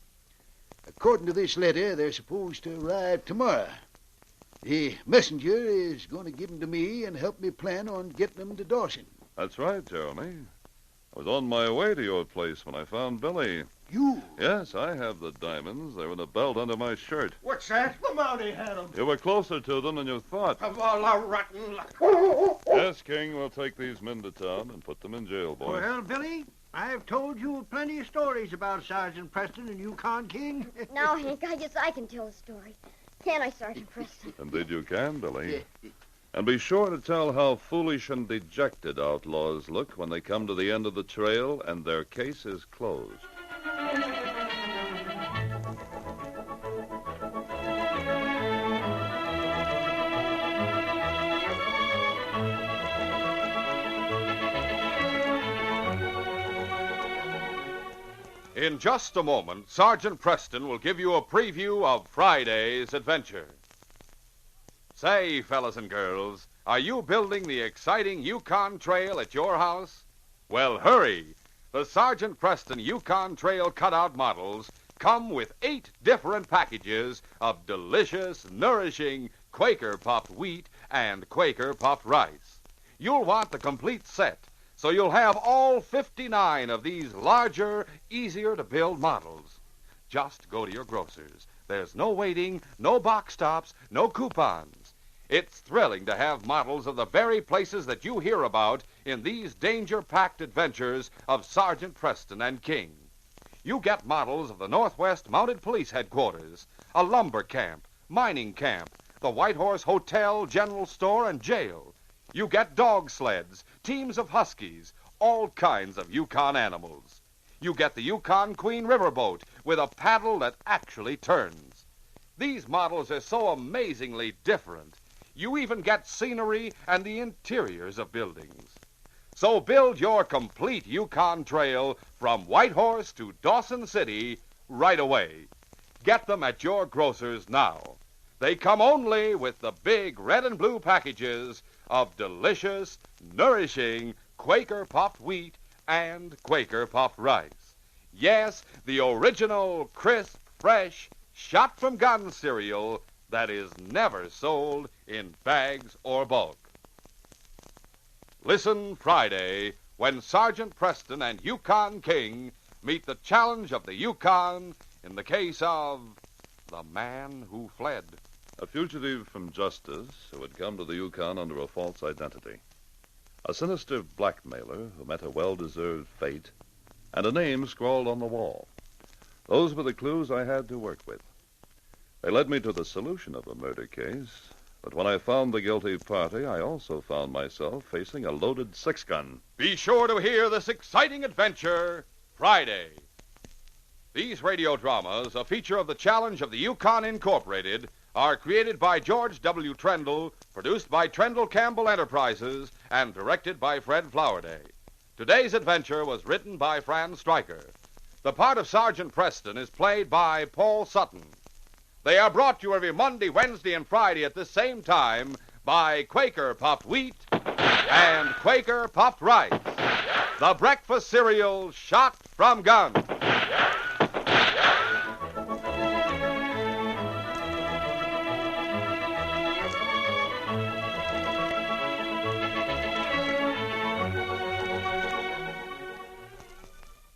K: According to this letter, they're supposed to arrive tomorrow. The messenger is going to give them to me and help me plan on getting them to Dawson.
N: That's right, Jeremy. I was on my way to your place when I found Billy.
K: You?
N: Yes, I have the diamonds. They're in a belt under my shirt.
J: What's that? The Mountie had them.
N: You were closer to them than you thought.
J: Of all our rotten luck.
N: Yes, King, we'll take these men to town and put them in jail, boy.
J: Well, Billy, I've told you plenty of stories about Sergeant Preston and Yukon King.
I: Now, Hank, I guess I can tell a story. Can I, Sergeant Preston?
N: Indeed you can, Billy. And be sure to tell how foolish and dejected outlaws look when they come to the end of the trail and their case is closed.
H: In just a moment, Sergeant Preston will give you a preview of Friday's adventure. Say, fellas and girls, are you building the exciting Yukon Trail at your house? Well, hurry. The Sergeant Preston Yukon Trail cutout models come with 8 different packages of delicious, nourishing Quaker puffed wheat and Quaker puffed rice. You'll want the complete set, so you'll have all 59 of these larger, easier-to-build models. Just go to your grocer's. There's no waiting, no box stops, no coupons. It's thrilling to have models of the very places that you hear about in these danger-packed adventures of Sergeant Preston and King. You get models of the Northwest Mounted Police Headquarters, a lumber camp, mining camp, the White Horse Hotel, General Store, and jail. You get dog sleds, teams of huskies, all kinds of Yukon animals. You get the Yukon Queen riverboat with a paddle that actually turns. These models are so amazingly different. You even get scenery and the interiors of buildings. So build your complete Yukon trail from Whitehorse to Dawson City right away. Get them at your grocer's now. They come only with the big red and blue packages of delicious, nourishing Quaker puffed wheat and Quaker puffed rice. Yes, the original, crisp, fresh, shot-from-gun cereal that is never sold in bags or bulk. Listen Friday when Sergeant Preston and Yukon King meet the challenge of the Yukon in the case of the man who fled.
N: A fugitive from justice who had come to the Yukon under a false identity. A sinister blackmailer who met a well-deserved fate, and a name scrawled on the wall. Those were the clues I had to work with. They led me to the solution of the murder case, but when I found the guilty party, I also found myself facing a loaded six-gun.
H: Be sure to hear this exciting adventure Friday. These radio dramas, a feature of the Challenge of the Yukon Incorporated, are created by George W. Trendle, produced by Trendle Campbell Enterprises, and directed by Fred Flowerday. Today's adventure was written by Fran Stryker. The part of Sergeant Preston is played by Paul Sutton. They are brought to you every Monday, Wednesday, and Friday at this same time by Quaker Puffed Wheat and Quaker Puffed Rice, the breakfast cereal shot from guns.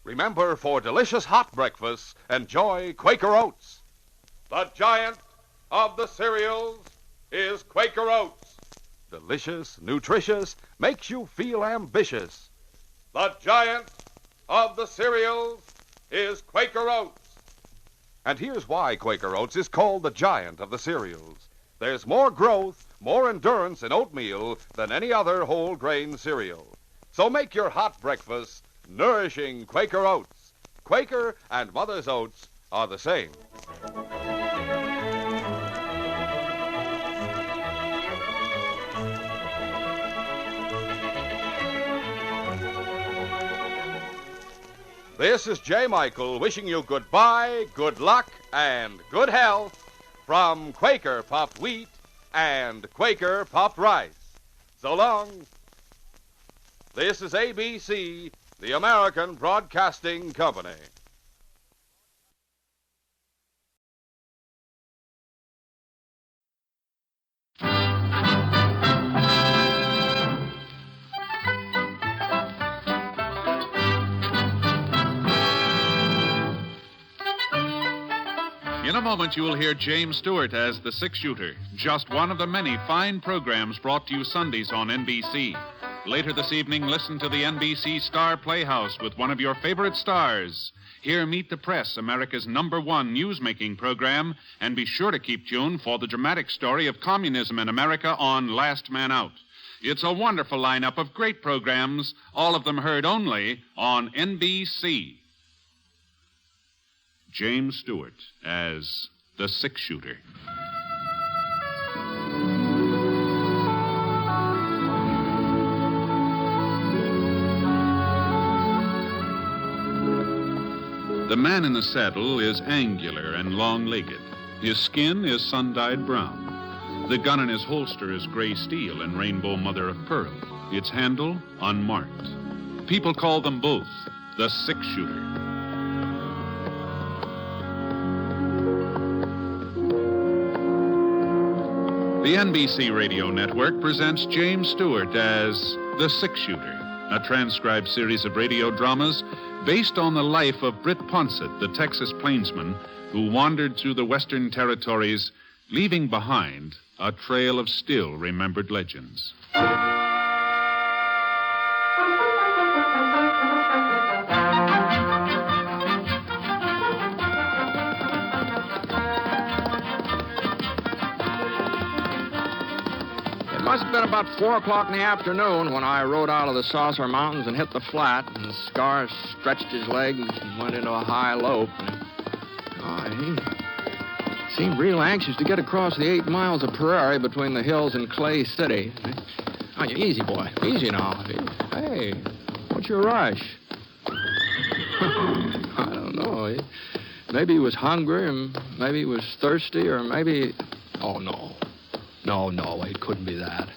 H: Remember, for delicious hot breakfasts, enjoy Quaker Oats. The giant of the cereals is Quaker Oats. Delicious, nutritious, makes you feel ambitious. The giant of the cereals is Quaker Oats. And here's why Quaker Oats is called the giant of the cereals. There's more growth, more endurance in oatmeal than any other whole grain cereal. So make your hot breakfast nourishing Quaker Oats. Quaker and Mother's Oats are the same. This is J. Michael wishing you goodbye, good luck, and good health from Quaker Puffed Wheat and Quaker Puffed Rice. So long. This is ABC, the American Broadcasting Company.
B: In a moment, you will hear James Stewart as the six-shooter, just one of the many fine programs brought to you Sundays on NBC. Later this evening, listen to the NBC Star Playhouse with one of your favorite stars. Here, Meet the Press, America's #1 news-making program, and be sure to keep tuned for the dramatic story of communism in America on Last Man Out. It's a wonderful lineup of great programs, all of them heard only on NBC. James Stewart as the six-shooter. The man in the saddle is angular and long-legged. His skin is sun-dyed brown. The gun in his holster is gray steel and rainbow mother of pearl. Its handle unmarked. People call them both the six-shooter. The NBC Radio Network presents James Stewart as The Six-Shooter, a transcribed series of radio dramas based on the life of Britt Ponsett, the Texas plainsman who wandered through the Western Territories, leaving behind a trail of still-remembered legends.
C: must have been about 4 o'clock in the afternoon when I rode out of the Saucer Mountains and hit the flat, and Scar stretched his leg and went into a high lope. He seemed real anxious to get across the 8 miles of prairie between the hills and Clay City. Oh, easy, boy. Easy now. Hey, what's your rush? I don't know. Maybe he was hungry, and maybe he was thirsty, or maybe... Oh, no. No, it couldn't be that.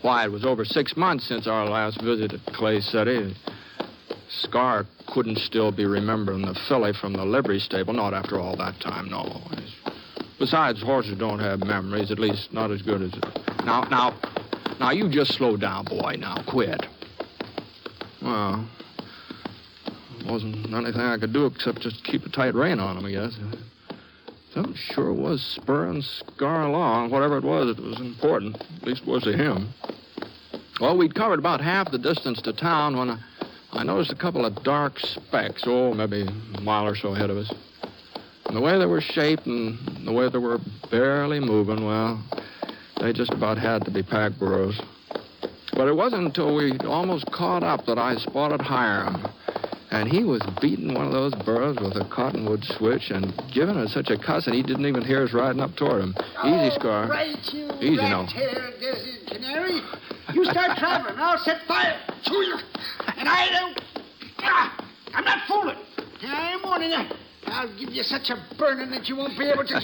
C: Why, it was over 6 months since our last visit at Clay City. Scar couldn't still be remembering the filly from the livery stable, not after all that time, no. Besides, horses don't have memories, at least not as good as... Now, you just slow down, boy. Now, quit. Well, wasn't anything I could do except just keep a tight rein on him, I guess. Something sure was spurring Scar along. Whatever it was important. At least it was to him. Well, we'd covered about half the distance to town when I noticed a couple of dark specks, maybe a mile or so ahead of us. And the way they were shaped and the way they were barely moving, well, they just about had to be pack burros. But it wasn't until we'd almost caught up that I spotted Hiram. And he was beating one of those burros with a cottonwood switch and giving us such a cussing he didn't even hear us riding up toward him. Easy, Scar.
K: Right, you
C: Easy now.
K: rat-haired desert canary. You start traveling, and I'll set fire to you. And I don't... I'm not fooling. I'm warning you. I'll give you such a burning that you won't be able to...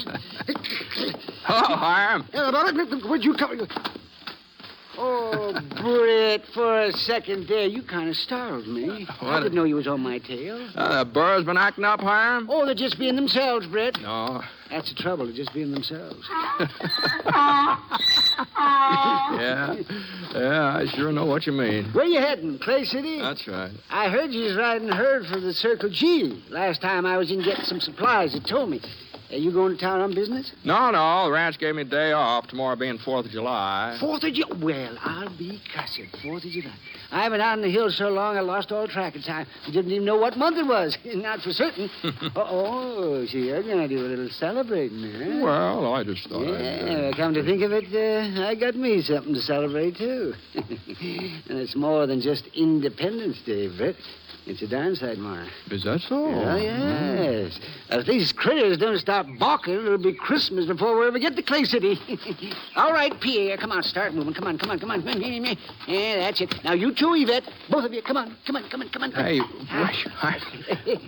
C: Hello, Hiram.
K: Where'd you come... Oh, Britt, for a second there, you kind of startled me. I didn't know you was on my tail.
C: The burros been acting up, Hiram?
K: Oh, they're just being themselves, Britt.
C: No.
K: That's the trouble, they're just being themselves.
C: Yeah, I sure know what you mean.
K: Where you heading, Clay City?
C: That's right.
K: I heard you was riding herd for the Circle G. Last time I was in getting some supplies, it told me. You going to town on business?
C: No, the ranch gave me a day off, tomorrow being 4th of July.
K: 4th of July? Well, I'll be cussed. 4th of July. I've been out in the hills so long I lost all track of time. I didn't even know what month it was. Not for certain. So you're going to do a little celebrating, huh?
C: Well, I just thought
K: Come to think of it, I got me something to celebrate, too. And it's more than just Independence Day, Britt. It's a darn sight more.
C: Is that so?
K: Oh, yes. If these critters don't stop balking, it'll be Christmas before we ever get to Clay City. All right, Pierre, come on, start moving. Come on. Yeah, that's it. Now, you two, Yvette, both of you, come on.
C: Hey,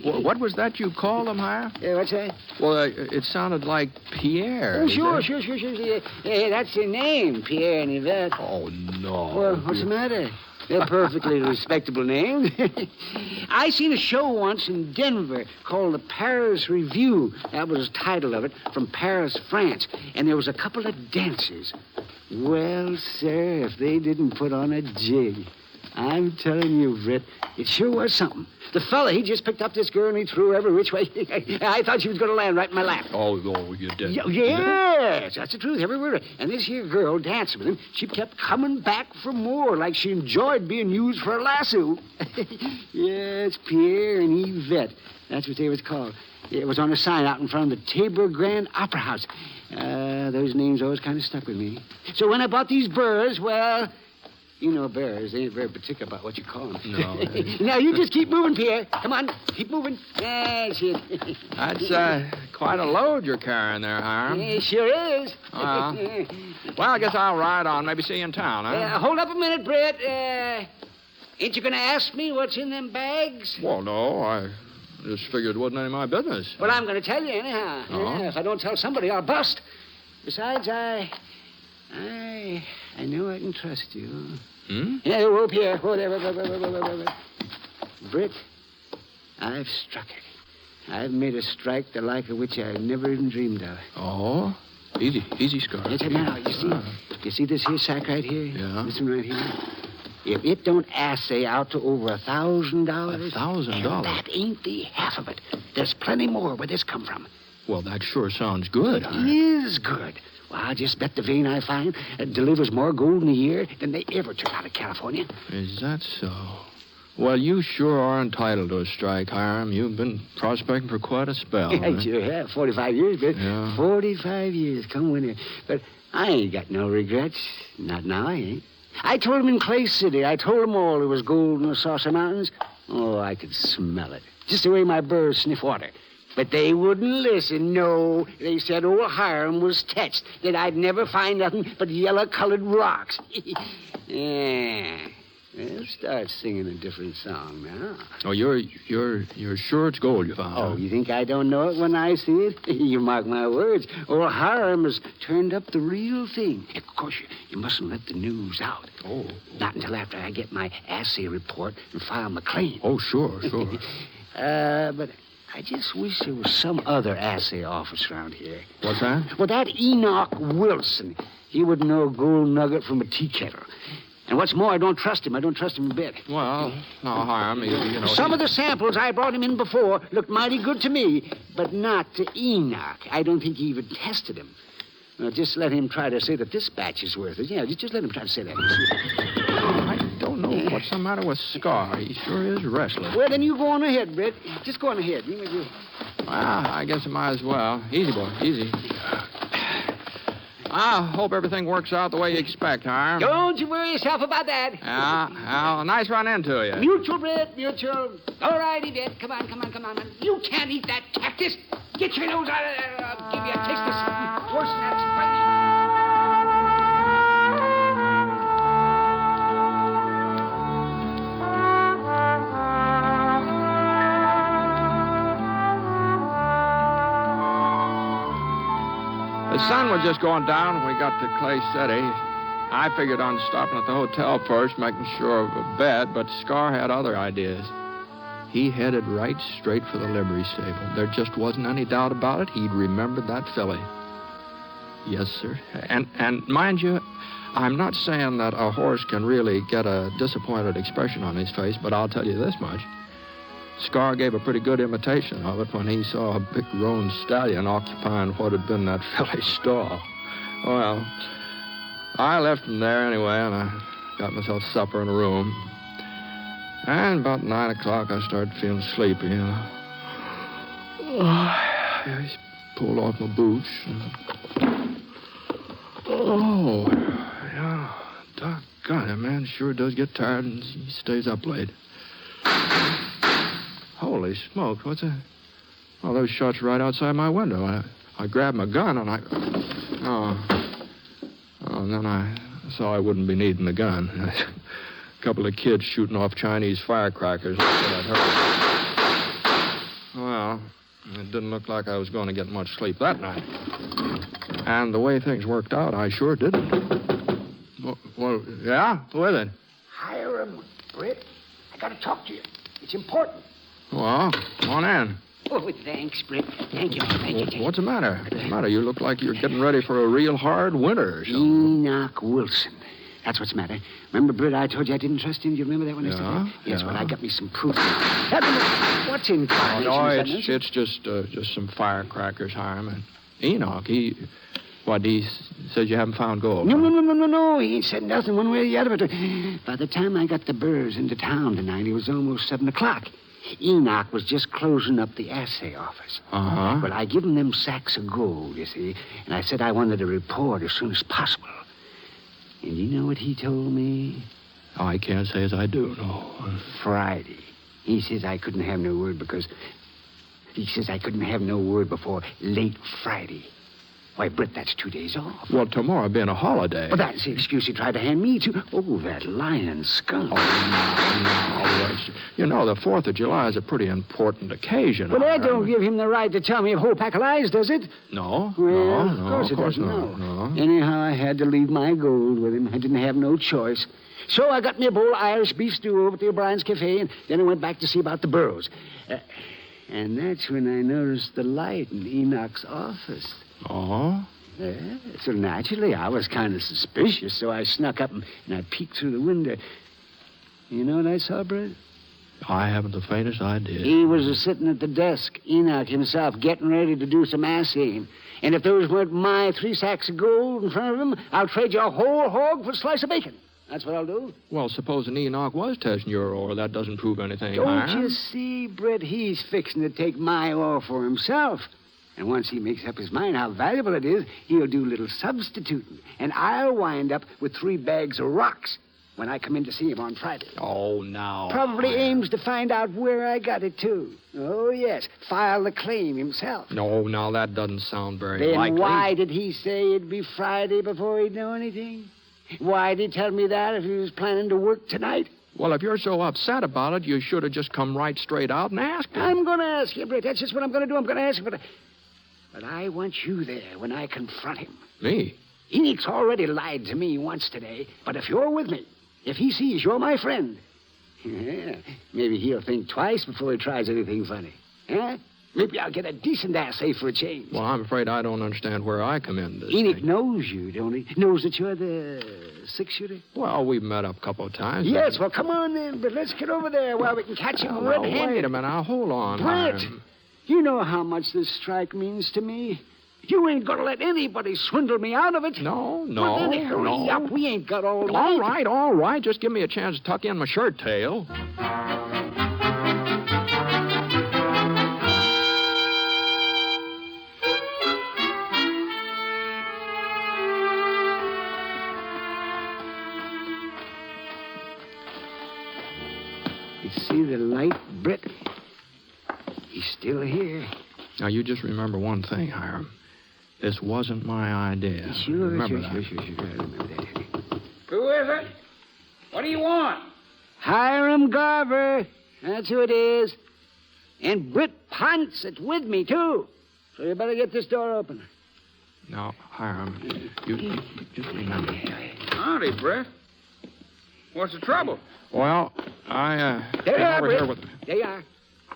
C: what was that you called him, Hiram?
K: What's that?
C: Well, it sounded like Pierre.
K: Oh, sure. Yeah, that's their name, Pierre and Yvette.
C: Oh, no.
K: Well, what's the matter? They're perfectly respectable names. I seen a show once in Denver called the Paris Review. That was the title of it, from Paris, France. And there was a couple of dancers. Well, sir, if they didn't put on a jig. I'm telling you, Britt, it sure was something. The fella, he just picked up this girl and he threw her every which way. I thought she was going to land right in my lap.
C: Oh, you did?
K: Yes, that's the truth, every word. And this here girl dancing with him, she kept coming back for more, like she enjoyed being used for a lasso. Yes, Pierre and Yvette. That's what they was called. It was on a sign out in front of the Tabor Grand Opera House. Those names always kind of stuck with me. So when I bought these burrs, well... You know bears, they ain't very particular about what you call them.
C: No.
K: Now, you just keep moving, Pierre. Come on, keep moving. That's it.
C: That's quite a load you're carrying there, Hiram.
K: It sure is.
C: Well, I guess I'll ride on. Maybe see you in town, huh?
K: Hold up a minute, Brett. Ain't you going to ask me what's in them bags?
C: Well, no, I just figured it wasn't any of my business.
K: Well, I'm going to tell you anyhow. Yeah, if I don't tell somebody, I'll bust. Besides, I know I can trust you. Yeah, whoa, Pierre. Whoa there, whoa. Britt, I've struck it. I've made a strike the like of which I never even dreamed of.
C: Oh? Easy, Scar.
K: That's it now. You see this here sack right here?
C: Yeah.
K: This one right here? If it don't assay out to over $1,000...
C: $1,000?
K: That ain't the half of it. There's plenty more where this come from.
C: Well, that sure sounds good, huh?
K: It is good. Well, I'll just bet the vein I find delivers more gold in a year than they ever took out of California.
C: Is that so? Well, you sure are entitled to a strike, Hiram. You've been prospecting for quite a spell.
F: Yeah, I sure have. 45 years, but
C: Yeah.
F: 45 years. Come winter. But I ain't got no regrets. Not now, I ain't. I told him in Clay City. I told them all there was gold in the Saucer Mountains. Oh, I could smell it. Just the way my birds sniff water. But they wouldn't listen, no. They said old Hiram was touched, that I'd never find nothing but yellow-colored rocks. Yeah. They'll start singing a different song now.
C: Oh, you're sure it's gold you found?
F: Oh, you think I don't know it when I see it? You mark my words. Old Hiram has turned up the real thing. Of course, you mustn't let the news out.
C: Oh.
F: Not until after I get my assay report and file my claim.
C: Oh, sure.
F: But I just wish there was some other assay office around here.
C: What's that?
F: Well, that Enoch Wilson, he wouldn't know a gold nugget from a tea kettle. And what's more, I don't trust him. I don't trust him a bit.
C: Well, no, Hiram, you know...
F: Some of the samples I brought him in before looked mighty good to me, but not to Enoch. I don't think he even tested them. Well, just let him try to say that this batch is worth it. Yeah, just let him try to say that.
C: I don't know what's the matter with Scar. He sure is restless.
F: Well, then you go on ahead, Britt. Just go on ahead.
C: Well, I guess I might as well. Easy, boy, easy. I hope everything works out the way you expect, Hiram.
F: Don't you worry yourself about that.
C: Yeah, nice run into you.
F: Mutual, Britt, mutual. All righty, Britt. Come on. You can't eat that cactus. Get your nose out of there. I'll give you a taste of something worse than that spidey.
C: The sun was just going down when we got to Clay City. I figured on stopping at the hotel first, making sure of a bed, but Scar had other ideas. He headed right straight for the livery stable. There just wasn't any doubt about it. He'd remembered that filly. Yes, sir. And mind you, I'm not saying that a horse can really get a disappointed expression on his face, but I'll tell you this much. Scar gave a pretty good imitation of it when he saw a big roan stallion occupying what had been that filly's stall. Well, I left him there anyway, and I got myself supper in a room. And about 9 o'clock, I started feeling sleepy, you know. I just pulled off my boots. Oh, yeah, doggone it, man sure does get tired, and he stays up late. Holy smokes, what's that? Oh, those shots right outside my window. I grabbed my gun and and then I saw I wouldn't be needing the gun. A couple of kids shooting off Chinese firecrackers. That's what I'd heard. Well, it didn't look like I was going to get much sleep that night. And the way things worked out, I sure didn't. Well, yeah? Who is it?
F: Hiram, Britt. I got to talk to you. It's important.
C: Well, come on in.
F: Oh, thanks, Britt. Thank you.
C: What's the matter? What's the matter? You look like you're getting ready for a real hard winter or something.
F: Enoch Wilson. That's what's the matter. Remember, Britt, I told you I didn't trust him? Do you remember that one? Yes, well, I got me some proof. What's in carnation?
C: No, it's just some firecrackers, Hiram. And Enoch, he says you haven't found gold.
F: No. He ain't said nothing one way or the other. But by the time I got the Burrs into town tonight, it was almost 7 o'clock. Enoch was just closing up the assay office.
C: Uh-huh.
F: Well, I give him them sacks of gold, you see, and I said I wanted a report as soon as possible. And you know what he told me?
C: Oh, I can't say as I do, no.
F: Friday. He says I couldn't have no word before late Friday. Why, Britt, that's 2 days off.
C: Well, tomorrow being a holiday.
F: Well, that's the excuse he tried to hand me, too. Oh, that lying skunk.
C: No. You know, the 4th of July is a pretty important occasion.
F: Well, that don't give him the right to tell me a whole pack of lies, does it?
C: No.
F: Well,
C: no,
F: of course it doesn't.
C: No.
F: Anyhow, I had to leave my gold with him. I didn't have no choice. So I got me a bowl of Irish beef stew over at the O'Brien's Cafe, and then I went back to see about the Burros. And that's when I noticed the light in Enoch's office.
C: Oh?
F: Yeah, so naturally, I was kind of suspicious, so I snuck up and I peeked through the window. You know what I saw, Britt?
C: I haven't the faintest idea.
F: He was sitting at the desk, Enoch himself, getting ready to do some assaying. And if those weren't my 3 sacks of gold in front of him, I'll trade you a whole hog for a slice of bacon. That's what I'll do.
C: Well, supposing Enoch was testing your ore, that doesn't prove anything.
F: Don't
C: Hiram.
F: you see, Britt? He's fixing to take my ore for himself. And once he makes up his mind how valuable it is, he'll do a little substituting. And I'll wind up with 3 bags of rocks when I come in to see him on Friday.
C: Oh, now.
F: Probably aims to find out where I got it, too. Oh, yes. File the claim himself.
C: No, now that doesn't sound very
F: Then
C: likely.
F: why did he say it'd be Friday before he'd know anything? Why did he tell me that if he was planning to work tonight?
C: Well, if you're so upset about it, you should have just come right straight out and asked him.
F: I'm going to ask you, Britt. That's just what I'm going to do. I'm going to ask him. But I want you there when I confront him.
C: Me?
F: Enoch's already lied to me once today, but if you're with me, if he sees you're my friend, yeah, maybe he'll think twice before he tries anything funny. Huh? Maybe I'll get a decent assay for a change.
C: Well, I'm afraid I don't understand where I come in this
F: Enoch
C: thing.
F: knows you, don't he? Knows that you're the 6-shooter?
C: Well, we've met up a couple of times.
F: Yes, well, come on then, but let's get over there while we can catch him
C: Well,
F: red-handed.
C: wait a minute. Now, hold on.
F: Britt,
C: Hiram.
F: you know how much this strike means to me. You ain't going to let anybody swindle me out of it.
C: No.
F: Well, then hurry up. We ain't got all night.
C: All right. Just give me a chance to tuck in my shirt tail.
F: You see the light, Britt? He's still here.
C: Now, you just remember one thing, Hiram. This wasn't my idea.
F: Sure,
C: remember
F: sure. I remember that.
Q: Who is it? What do you want?
F: Hiram Garver. That's who it is. And Britt Ponce, it's with me, too. So you better get this door open.
C: Now, Hiram, you just remember.
Q: Howdy, Brett. What's the trouble?
C: Well, I
F: There
C: came
F: you are,
C: over
F: Britt.
C: here with...
F: There you are.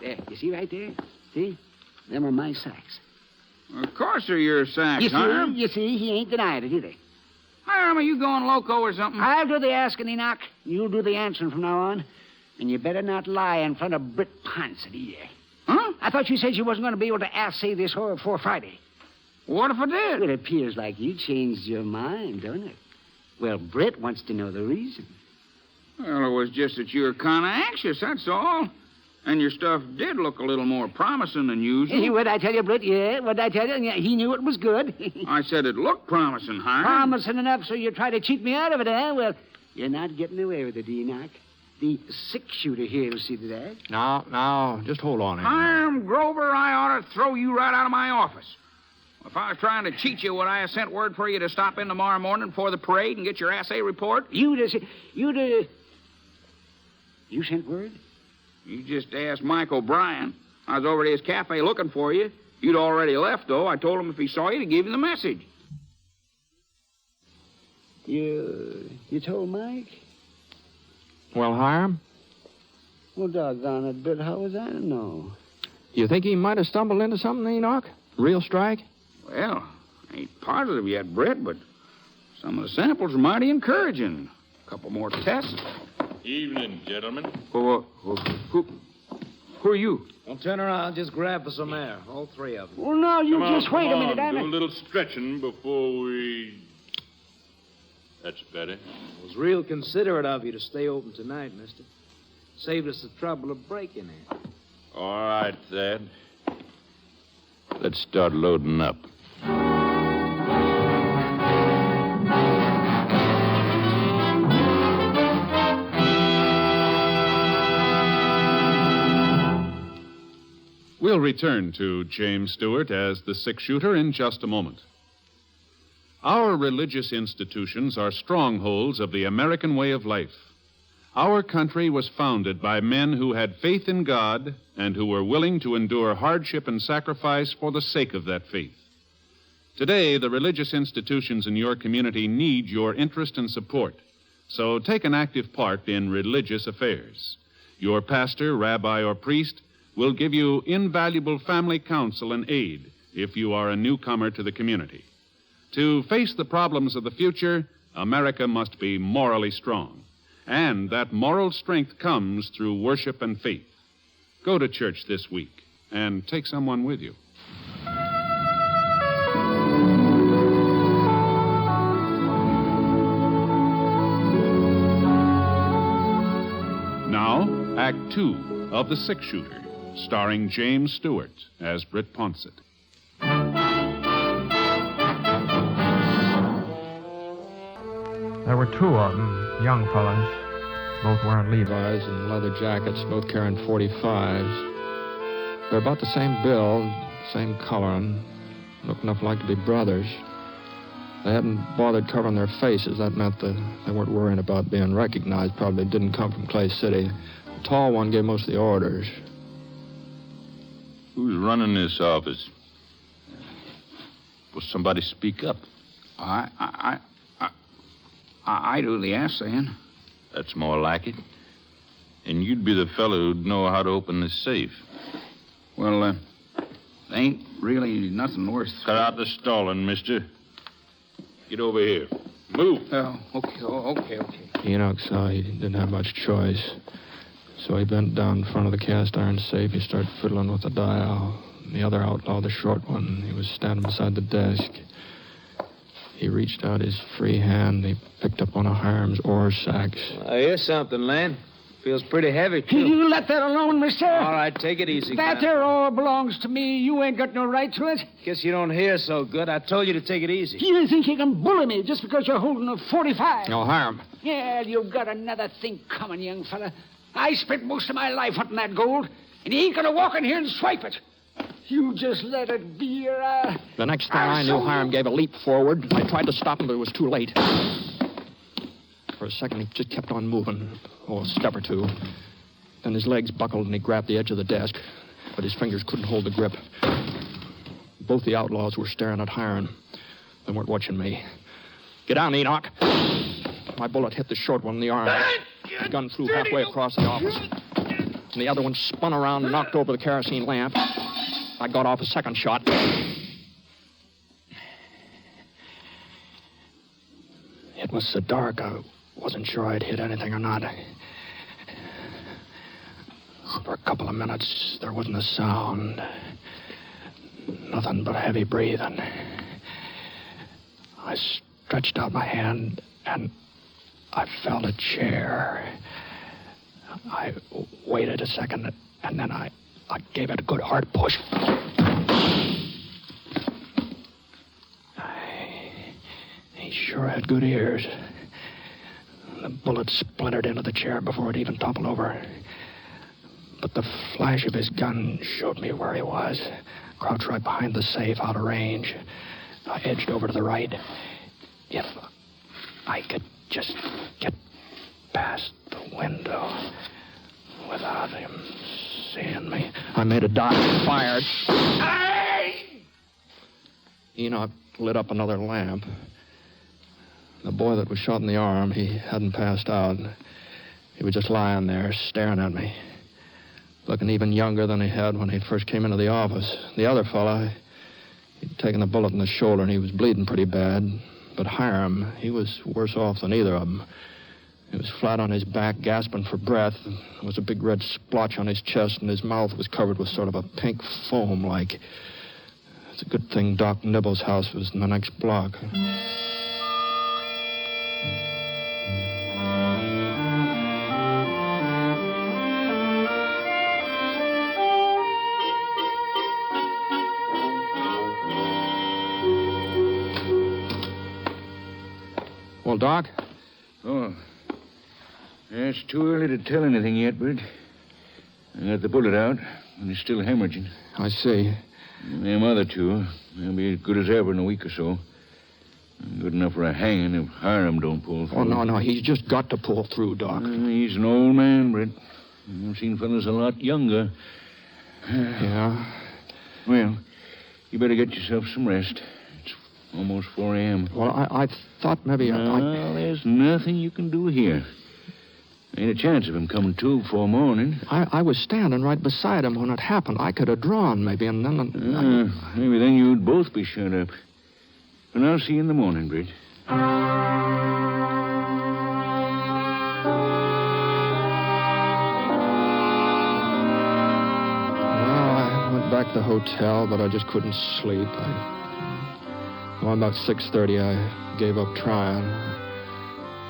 F: There. You see right there? See? Them are my sacks.
Q: Of course they're your sacks, Hiram.
F: You see, he ain't denied it, either.
Q: Hiram, are you going loco or something?
F: I'll do the asking, Enoch. You'll do the answering from now on. And you better not lie in front of Britt Ponce either.
Q: Huh?
F: I thought you said you wasn't going to be able to assay this ore before Friday.
Q: What if I did?
F: It appears like you changed your mind, don't it? Well, Britt wants to know the reason.
Q: Well, it was just that you were kind of anxious, that's all. And your stuff did look a little more promising than usual.
F: What'd I tell you, Britt? Yeah, what'd I tell you? Yeah, he knew it was good.
Q: I said it looked promising, Hiram.
F: Promising enough so you try to cheat me out of it, eh? Well, you're not getting away with it, Enoch. The 6-shooter here will see to that.
C: Now, just hold on.
Q: Hiram Grover, I ought to throw you right out of my office. If I was trying to cheat you, would I have sent word for you to stop in tomorrow morning before the parade and get your assay report?
F: You sent word?
Q: You just asked Mike O'Brien. I was over at his cafe looking for you. You'd already left, though. I told him if he saw you to give him the message.
F: You told Mike?
C: Well, Hiram?
F: Well, doggone it, Britt, how was I to know?
C: You think he might have stumbled into something, Enoch? Real strike?
Q: Well, I ain't positive yet, Britt, but some of the samples are mighty encouraging. A couple more tests.
R: Evening, gentlemen.
Q: Who are you?
R: Don't turn around. Just grab for some air. All 3 of them.
F: Well, now, you
R: Come
F: just
R: on,
F: wait
R: come
F: a minute.
R: on. Do a little stretching before we... That's better.
S: It was real considerate of you to stay open tonight, mister. Saved us the trouble of breaking in.
R: All right, Thad. Let's start loading up.
B: We'll return to James Stewart as the 6-shooter in just a moment. Our religious institutions are strongholds of the American way of life. Our country was founded by men who had faith in God and who were willing to endure hardship and sacrifice for the sake of that faith. Today, the religious institutions in your community need your interest and support, so take an active part in religious affairs. Your pastor, rabbi, or priest will give you invaluable family counsel and aid if you are a newcomer to the community. To face the problems of the future, America must be morally strong. And that moral strength comes through worship and faith. Go to church this week and take someone with you.
T: Act Two of The Six-Shooter, starring James Stewart as Britt Ponsett.
C: There were two of them, young fellas, both wearing Levi's and leather jackets, both carrying .45s. They're about the same build, same coloring, look enough like to be brothers. They hadn't bothered covering their faces. That meant that they weren't worrying about being recognized. Probably didn't come from Clay City. The tall one gave most of the orders.
N: Who's running this office? Will somebody speak up?
Q: I do the assaying.
N: That's more like it. And you'd be the fellow who'd know how to open this safe.
Q: Well, there ain't really nothing worth...
N: Cut out the stalling, mister. Get over here. Move.
Q: Okay.
C: Enoch saw he didn't have much choice. So he bent down in front of the cast iron safe. He started fiddling with the dial. The other outlaw, the short one, he was standing beside the desk. He reached out his free hand. He picked up one of Hiram's ore sacks.
S: I hear something, Len. Feels pretty heavy, too.
F: You let that alone, mister.
S: All right, take it easy.
F: That there ore belongs to me. You ain't got no right to it.
S: Guess you don't hear so good. I told you to take it easy.
F: You think you can bully me just because you're holding a .45?
C: No, Hiram.
F: Yeah, you've got another thing coming, young fella. I spent most of my life hunting that gold, and you ain't gonna walk in here and swipe it. You just let it be, or
C: The next thing I knew, Hiram gave a leap forward. I tried to stop him, but it was too late. For a second, he just kept on moving. A step or two. Then his legs buckled, and he grabbed the edge of the desk. But his fingers couldn't hold the grip. Both the outlaws were staring at Hiram. They weren't watching me. Get down, Enoch. My bullet hit the short one in the arm. The gun flew halfway across the office. And the other one spun around and knocked over the kerosene lamp. I got off a second shot. It was so dark, I wasn't sure I'd hit anything or not. For a couple of minutes, there wasn't a sound. Nothing but heavy breathing. I stretched out my hand, and I felt a chair. I waited a second, and then I gave it a good hard push. He sure had good ears. The bullet splintered into the chair before it even toppled over. But the flash of his gun showed me where he was. Crouched right behind the safe, out of range. I edged over to the right. If I could just get past the window without him seeing me. I made a dodge and fired. Enoch lit up another lamp. The boy that was shot in the arm, he hadn't passed out. He was just lying there, staring at me. Looking even younger than he had when he first came into the office. The other fella, he'd taken the bullet in the shoulder, and he was bleeding pretty bad. But Hiram, he was worse off than either of them. He was flat on his back, gasping for breath. There was a big red splotch on his chest, and his mouth was covered with sort of a pink foam, like... It's a good thing Doc Nibble's house was in the next block. Well, Doc?
E: Oh. It's too early to tell anything yet, Britt. I got the bullet out, and it's still hemorrhaging.
C: I see.
E: And them other two, they'll be as good as ever in a week or so. Good enough for a hanging if Hiram don't pull through.
C: Oh, no, he's just got to pull through, Doc.
E: He's an old man, Britt. I've seen fellas a lot younger.
C: Yeah?
E: Well, you better get yourself some rest. It's almost 4 a.m.
C: Well, I thought maybe
E: Well, there's nothing you can do here. Ain't a chance of him coming to before morning.
C: I was standing right beside him when it happened. I could have drawn, maybe, and then...
E: Maybe then you'd both be shut up. And I'll see you in the morning, Britt.
C: I went back to the hotel, but I just couldn't sleep. About 6:30, I gave up trying.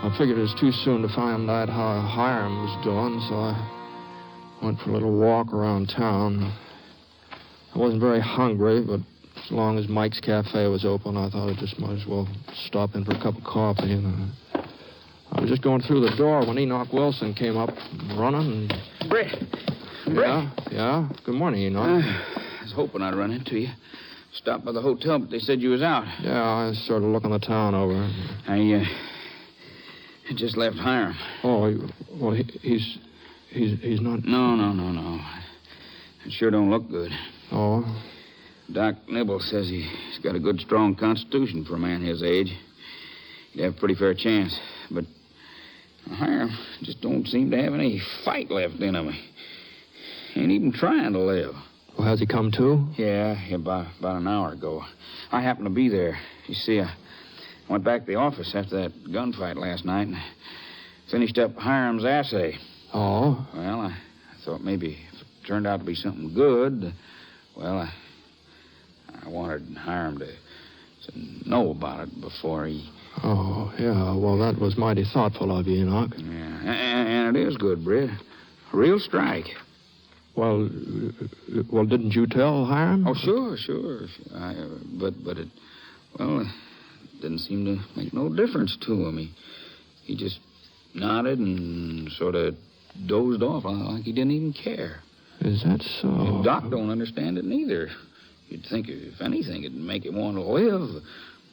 C: I figured it was too soon to find out how Hiram was doing, so Went for a little walk around town. I wasn't very hungry, but as long as Mike's Cafe was open, I thought I just might as well stop in for a cup of coffee. And I was just going through the door when Enoch Wilson came up running. And...
Q: Brett.
C: Yeah. Good morning, Enoch.
Q: I was hoping I'd run into you. Stopped by the hotel, but they said you was out.
C: Yeah, I was sort of looking the town over.
Q: I just left Hiram.
C: Oh, well, he's not...
Q: No. It sure don't look good.
C: Oh?
Q: Doc Nibble says he's got a good, strong constitution for a man his age. He'd have a pretty fair chance. But Hiram just don't seem to have any fight left in him. He ain't even trying to live.
C: Well, has he come to?
Q: Yeah, about an hour ago. I happened to be there. You see, I went back to the office after that gunfight last night and finished up Hiram's assay.
C: Oh?
Q: Well, I thought maybe if it turned out to be something good, well, I wanted Hiram to know about it before he...
C: Oh, yeah. Well, that was mighty thoughtful of you, Enoch.
Q: Yeah, and it is good, Britt. A real strike.
C: Well, didn't you tell Hiram?
Q: Oh, sure. But it didn't seem to make no difference to him. He just nodded and sort of dozed off like he didn't even care.
C: Is that so?
Q: Doc don't understand it neither. You'd think, if anything, it'd make him want to live.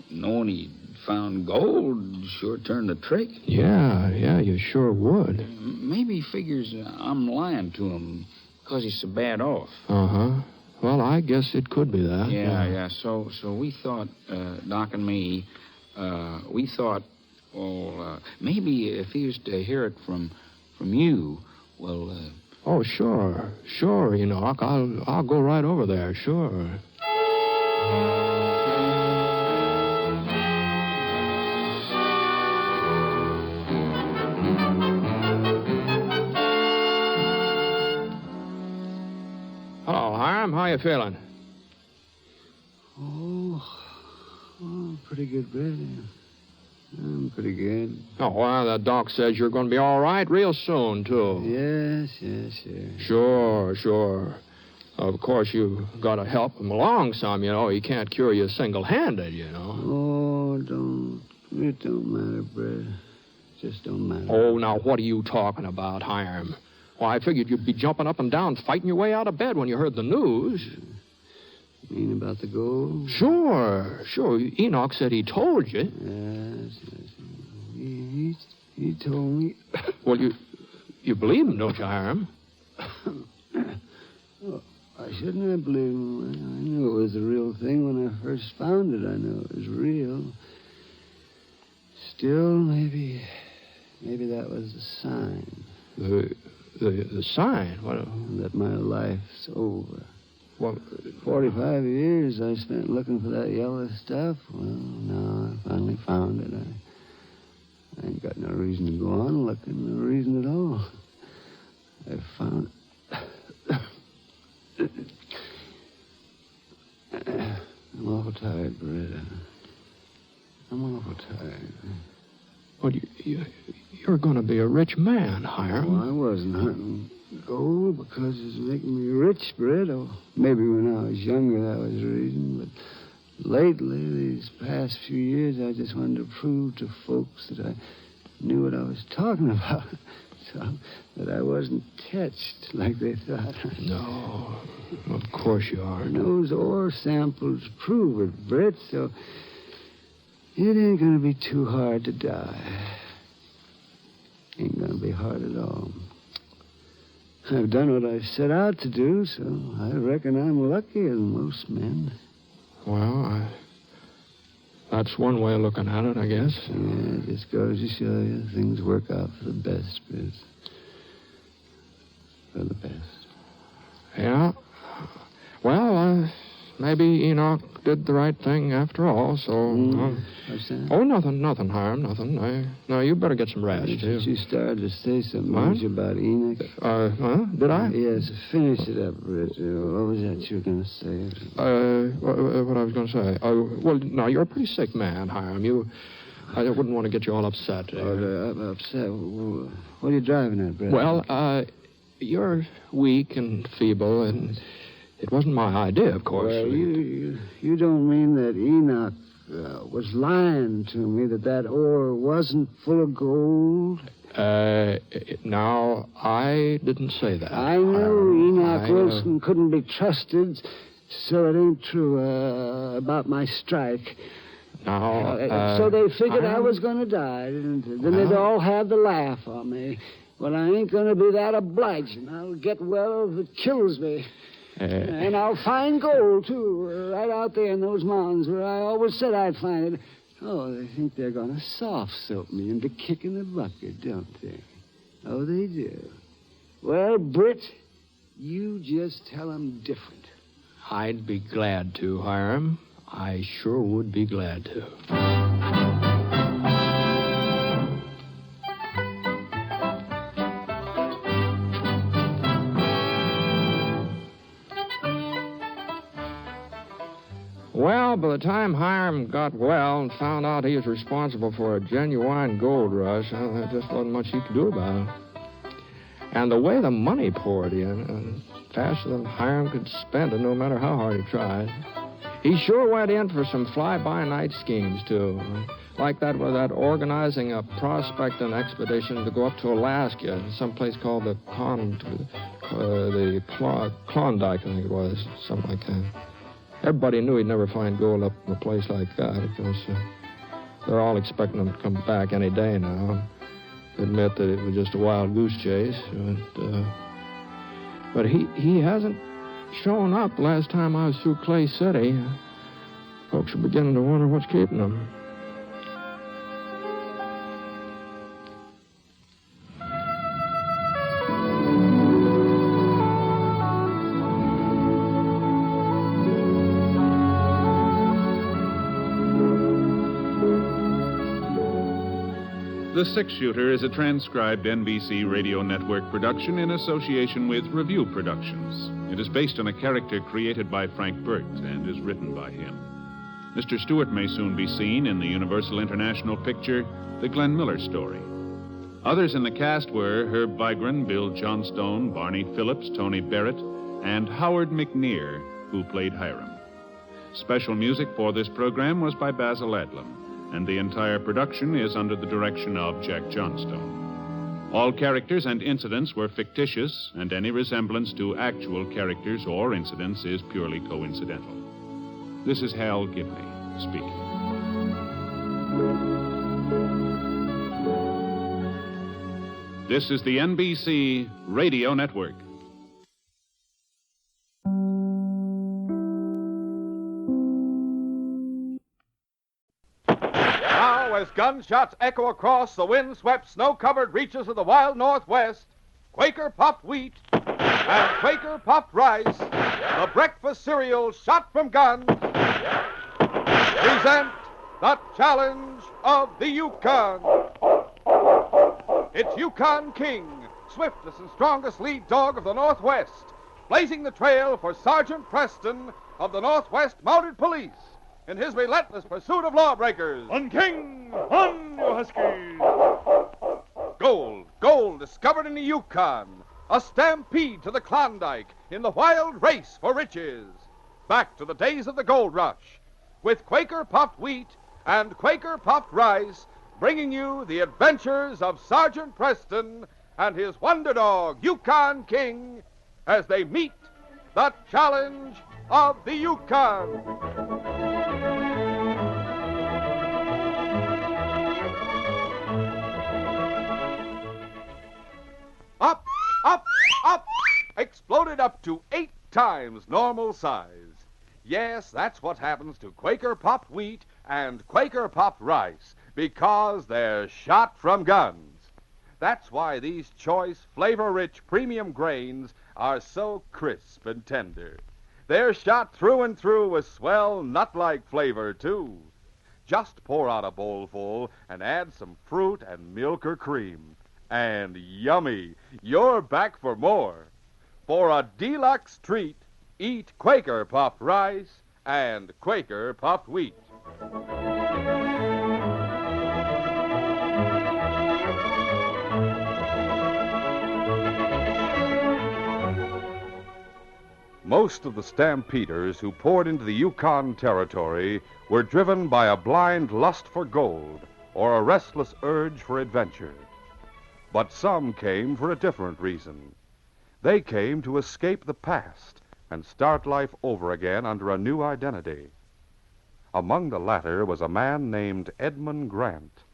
Q: Knowing he'd found gold sure turned the trick.
C: Yeah, you sure would.
Q: Maybe he figures I'm lying to him because he's so bad off.
C: Uh-huh. Well, I guess it could be that.
Q: Yeah. So we thought, Doc and me, we thought, maybe if he was to hear it from you, well...
C: Oh, sure, Enoch. I'll go right over there, sure. Hello, Hiram. How you feeling?
F: Oh, pretty good, Brett. I'm pretty good.
C: Oh, well, the doc says you're going to be all right real soon, too.
F: Yes.
C: Sure. Of course, you got to help him along some, you know. He can't cure you single-handed, you know.
F: Oh, it don't matter, Brett. Just don't matter.
C: Oh, now, what are you talking about, Hiram? Well, I figured you'd be jumping up and down, fighting your way out of bed when you heard the news.
F: You mean about the gold?
C: Sure. Enoch said he told you.
F: Yes. He told me.
C: Well, you believe him, don't you, Hiram?
F: Well, I shouldn't have believed him. I knew it was the real thing when I first found it. I knew it was real. Still, maybe that was the sign.
C: The sign? What?
F: That my life's over.
C: Well,
F: 45 years I spent looking for that yellow stuff. Well, now I finally found it. I ain't got no reason to go on looking, no reason at all. I found it. I'm awful tired, Beretta. I'm awful tired.
C: Well, you're going to be a rich man, Hiram.
F: Well, I wasn't hunting gold because it's making me rich, Brett. Or maybe when I was younger that was the reason. But lately, these past few years, I just wanted to prove to folks that I knew what I was talking about. So that I wasn't catched like they thought.
C: No, of course you are.
F: Those ore samples prove it, Brett, so it ain't going to be too hard to die. Ain't going to be hard at all. I've done what I set out to do, so I reckon I'm luckier than most men.
C: Well, that's one way of looking at it, I guess.
F: Yeah, it just goes to show you things work out for the best, Britt. For the best.
C: Yeah. Well, maybe Enoch did the right thing after all, so...
F: What's that?
C: Oh, nothing, Hiram, nothing. No, you better get some rest, too.
F: You started to say something about Enoch.
C: Did I?
F: Yes, finish it up, Britt. What was that you were going to say?
C: What I was going to say? Well, no, you're a pretty sick man, Hiram. I wouldn't want to get you all upset.
F: Upset? What are you driving at, Britt?
C: Well, you're weak and feeble, and it wasn't my idea, of course.
F: Well, you don't mean that Enoch was lying to me, that ore wasn't full of gold?
C: Now, I didn't say that.
F: I know Enoch Wilson couldn't be trusted, so it ain't true about my strike.
C: Now,
F: so they figured I was going to die, and then they'd all have the laugh on me. Well, I ain't going to be that obliging. I'll get well if it kills me. And I'll find gold, too, right out there in those mountains where I always said I'd find it. Oh, they think they're going to soft-soap me into kicking the bucket, don't they? Oh, they do. Well, Britt, you just tell them different.
C: I'd be glad to, Hiram. I sure would be glad to. Well, by the time Hiram got well and found out he was responsible for a genuine gold rush, there just wasn't much he could do about it. And the way the money poured in, faster than Hiram could spend it, no matter how hard he tried. He sure went in for some fly-by-night schemes, too. Like that with that organizing a prospecting expedition to go up to Alaska, someplace called the Klondike, I think it was, something like that. Everybody knew he'd never find gold up in a place like that because they're all expecting him to come back any day now. Admit that it was just a wild goose chase. But he hasn't shown up. Last time I was through Clay City, folks are beginning to wonder what's keeping him.
T: The Six Shooter is a transcribed NBC Radio Network production in association with Review Productions. It is based on a character created by Frank Burt and is written by him. Mr. Stewart may soon be seen in the Universal International picture, The Glenn Miller Story. Others in the cast were Herb Vigran, Bill Johnstone, Barney Phillips, Tony Barrett, and Howard McNear, who played Hiram. Special music for this program was by Basil Adlam, and the entire production is under the direction of Jack Johnstone. All characters and incidents were fictitious, and any resemblance to actual characters or incidents is purely coincidental. This is Hal Gibney speaking. This is the NBC Radio Network.
H: As gunshots echo across the wind-swept, snow-covered reaches of the wild Northwest, Quaker Puffed Wheat and Quaker Puffed Rice, the breakfast cereal shot from guns, present the challenge of the Yukon. It's Yukon King, swiftest and strongest lead dog of the Northwest, blazing the trail for Sergeant Preston of the Northwest Mounted Police in his relentless pursuit of lawbreakers.
U: On King, on, you huskies!
H: Gold discovered in the Yukon. A stampede to the Klondike in the wild race for riches. Back to the days of the gold rush, with Quaker Puffed Wheat and Quaker Puffed Rice, bringing you the adventures of Sergeant Preston and his wonder dog, Yukon King, as they meet the challenge of the Yukon. Up, exploded up to 8 times normal size. Yes, that's what happens to Quaker Puffed Wheat and Quaker Puffed Rice, because they're shot from guns. That's why these choice, flavor-rich premium grains are so crisp and tender. They're shot through and through with swell nut-like flavor, too. Just pour out a bowlful and add some fruit and milk or cream. And yummy, you're back for more. For a deluxe treat, eat Quaker Puffed Rice and Quaker Puffed Wheat. Most of the stampeders who poured into the Yukon Territory were driven by a blind lust for gold or a restless urge for adventure. But some came for a different reason. They came to escape the past and start life over again under a new identity. Among the latter was a man named Edmund Grant.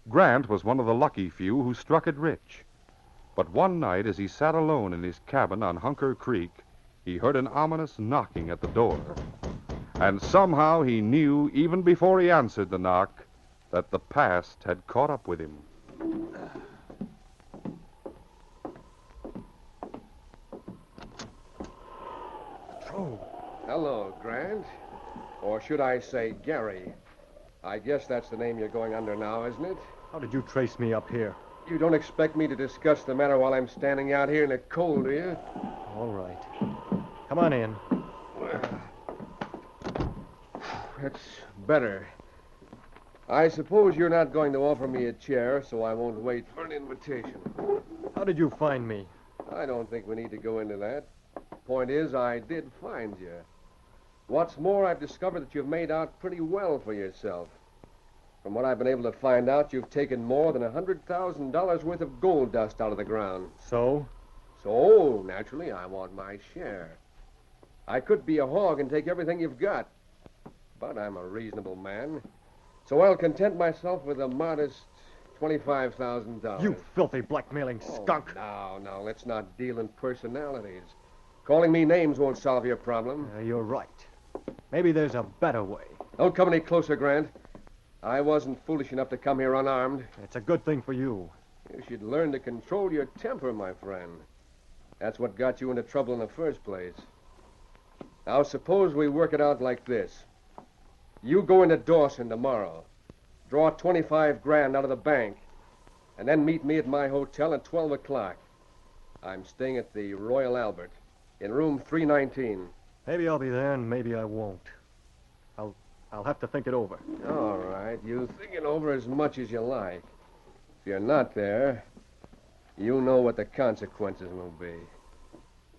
H: Grant was one of the lucky few who struck it rich. But one night, as he sat alone in his cabin on Hunker Creek, he heard an ominous knocking at the door. And somehow he knew, even before he answered the knock, that the past had caught up with him.
A: Oh, hello, Grant. Or should I say Gary? I guess that's the name you're going under now, isn't it?
P: How did you trace me up here?
A: You don't expect me to discuss the matter while I'm standing out here in the cold, do you?
P: All right. Come on in.
A: That's better. I suppose you're not going to offer me a chair, so I won't wait for an invitation.
P: How did you find me?
A: I don't think we need to go into that. Point is, I did find you. What's more, I've discovered that you've made out pretty well for yourself. From what I've been able to find out, you've taken more than $100,000 worth of gold dust out of the ground.
P: So?
A: So, naturally, I want my share. I could be a hog and take everything you've got. But I'm a reasonable man. So I'll content myself with a modest $25,000.
P: You filthy blackmailing skunk.
A: Now, let's not deal in personalities. Calling me names won't solve your problem.
P: You're right. Maybe there's a better way.
A: Don't come any closer, Grant. I wasn't foolish enough to come here unarmed.
P: It's a good thing for you.
A: You should learn to control your temper, my friend. That's what got you into trouble in the first place. Now, suppose we work it out like this. You go into Dawson tomorrow, draw $25,000 out of the bank, and then meet me at my hotel at 12 o'clock. I'm staying at the Royal Albert in room 319.
P: Maybe I'll be there and maybe I won't. I'll have to think it over.
A: All right. You think it over as much as you like. If you're not there, you know what the consequences will be.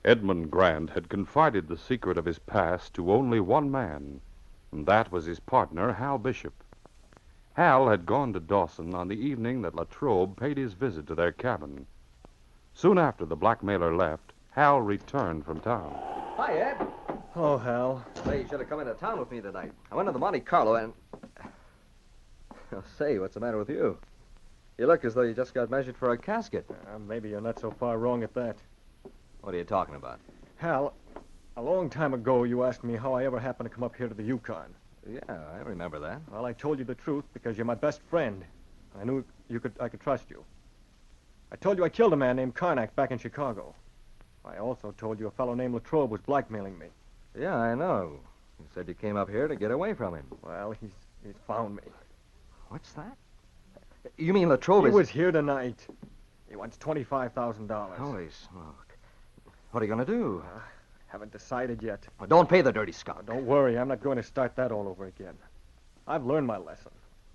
H: Edmund Grant had confided the secret of his past to only one man, and that was his partner, Hal Bishop. Hal had gone to Dawson on the evening that Latrobe paid his visit to their cabin. Soon after the blackmailer left, Hal returned from town.
V: Hi, Ed.
P: Oh, Hal.
V: Say, you should have come into town with me tonight. I went to the Monte Carlo and... Oh, say, what's the matter with you? You look as though you just got measured for a casket.
P: Maybe you're not so far wrong at that.
V: What are you talking about?
P: Hal, a long time ago you asked me how I ever happened to come up here to the Yukon.
V: Yeah, I remember that.
P: Well, I told you the truth because you're my best friend. I knew I could trust you. I told you I killed a man named Karnak back in Chicago. I also told you a fellow named Latrobe was blackmailing me.
V: Yeah, I know. You said you came up here to get away from him.
P: Well, he's found me.
V: What's that? You mean Latrobe
P: He was here tonight. He wants $25,000.
V: Holy smoke. What are you going to do?
P: Haven't decided yet.
V: Well, don't pay the dirty skunk.
P: Don't worry, I'm not going to start that all over again. I've learned my lesson.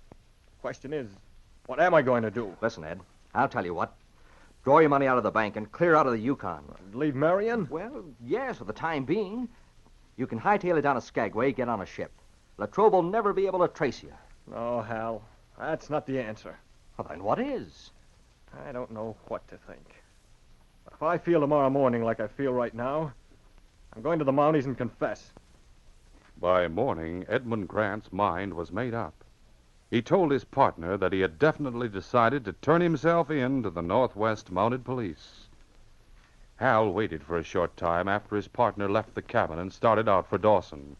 P: The question is, what am I going to do?
V: Listen, Ed, I'll tell you what. Draw your money out of the bank and clear out of the Yukon.
P: Leave Marion?
V: Well, yes, for the time being. You can hightail it down to Skagway, get on a ship. Latrobe will never be able to trace you.
P: No, Hal, that's not the answer.
V: Well, then what is?
P: I don't know what to think. But if I feel tomorrow morning like I feel right now, I'm going to the Mounties and confess.
H: By morning, Edmund Grant's mind was made up. He told his partner that he had definitely decided to turn himself in to the Northwest Mounted Police. Hal waited for a short time after his partner left the cabin and started out for Dawson.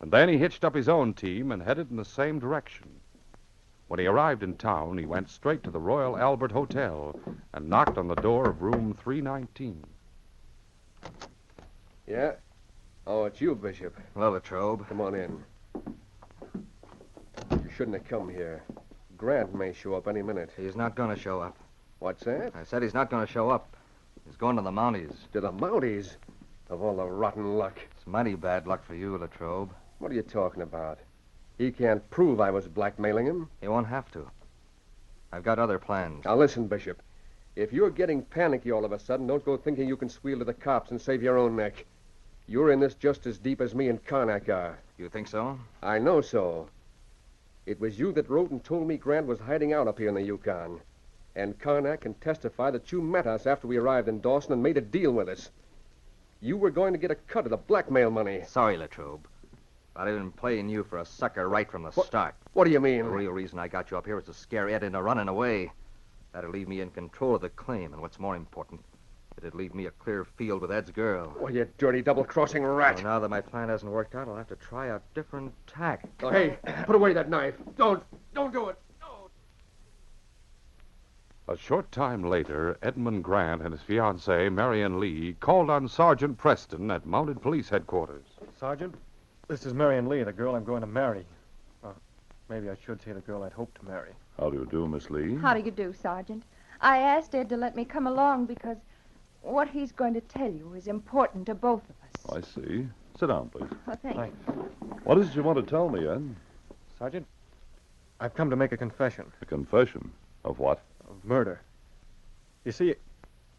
H: And then he hitched up his own team and headed in the same direction. When he arrived in town, he went straight to the Royal Albert Hotel and knocked on the door of room 319.
A: Yeah? Oh, it's you, Bishop.
V: Hello, Latrobe.
A: Come on in. You shouldn't have come here. Grant may show up any minute.
V: He's not going to show up.
A: What's that?
V: I said he's not going to show up. He's going to the Mounties.
A: To the Mounties? Of all the rotten luck.
V: It's mighty bad luck for you, Latrobe.
A: What are you talking about? He can't prove I was blackmailing him.
V: He won't have to. I've got other plans.
A: Now, listen, Bishop. If you're getting panicky all of a sudden, don't go thinking you can squeal to the cops and save your own neck. You're in this just as deep as me and Karnak are.
V: You think so?
A: I know so. It was you that wrote and told me Grant was hiding out up here in the Yukon. And Karnak can testify that you met us after we arrived in Dawson and made a deal with us. You were going to get a cut of the blackmail money.
V: Sorry, Latrobe. I'd been playing you for a sucker right from the start.
A: What do you mean?
V: The real reason I got you up here was to scare Ed into running away. That'd leave me in control of the claim, and what's more important, it'd leave me a clear field with Ed's girl.
A: Oh, you dirty double-crossing rat.
V: Well, now that my plan hasn't worked out, I'll have to try a different tack.
A: Oh, hey, put away that knife. Don't do it.
D: A short time later, Edmund Grant and his fiancée, Marion Lee, called on Sergeant Preston at Mounted Police Headquarters.
P: Sergeant, this is Marion Lee, the girl I'm going to marry. Maybe I should say the girl I'd hoped to marry.
N: How do you do, Miss Lee?
G: How do you do, Sergeant? I asked Ed to let me come along because what he's going to tell you is important to both of us.
N: I see. Sit down, please.
G: Oh, thanks.
N: What is it you want to tell me, Ed?
P: Sergeant, I've come to make a confession.
N: A confession? Of what?
P: Of murder. You see,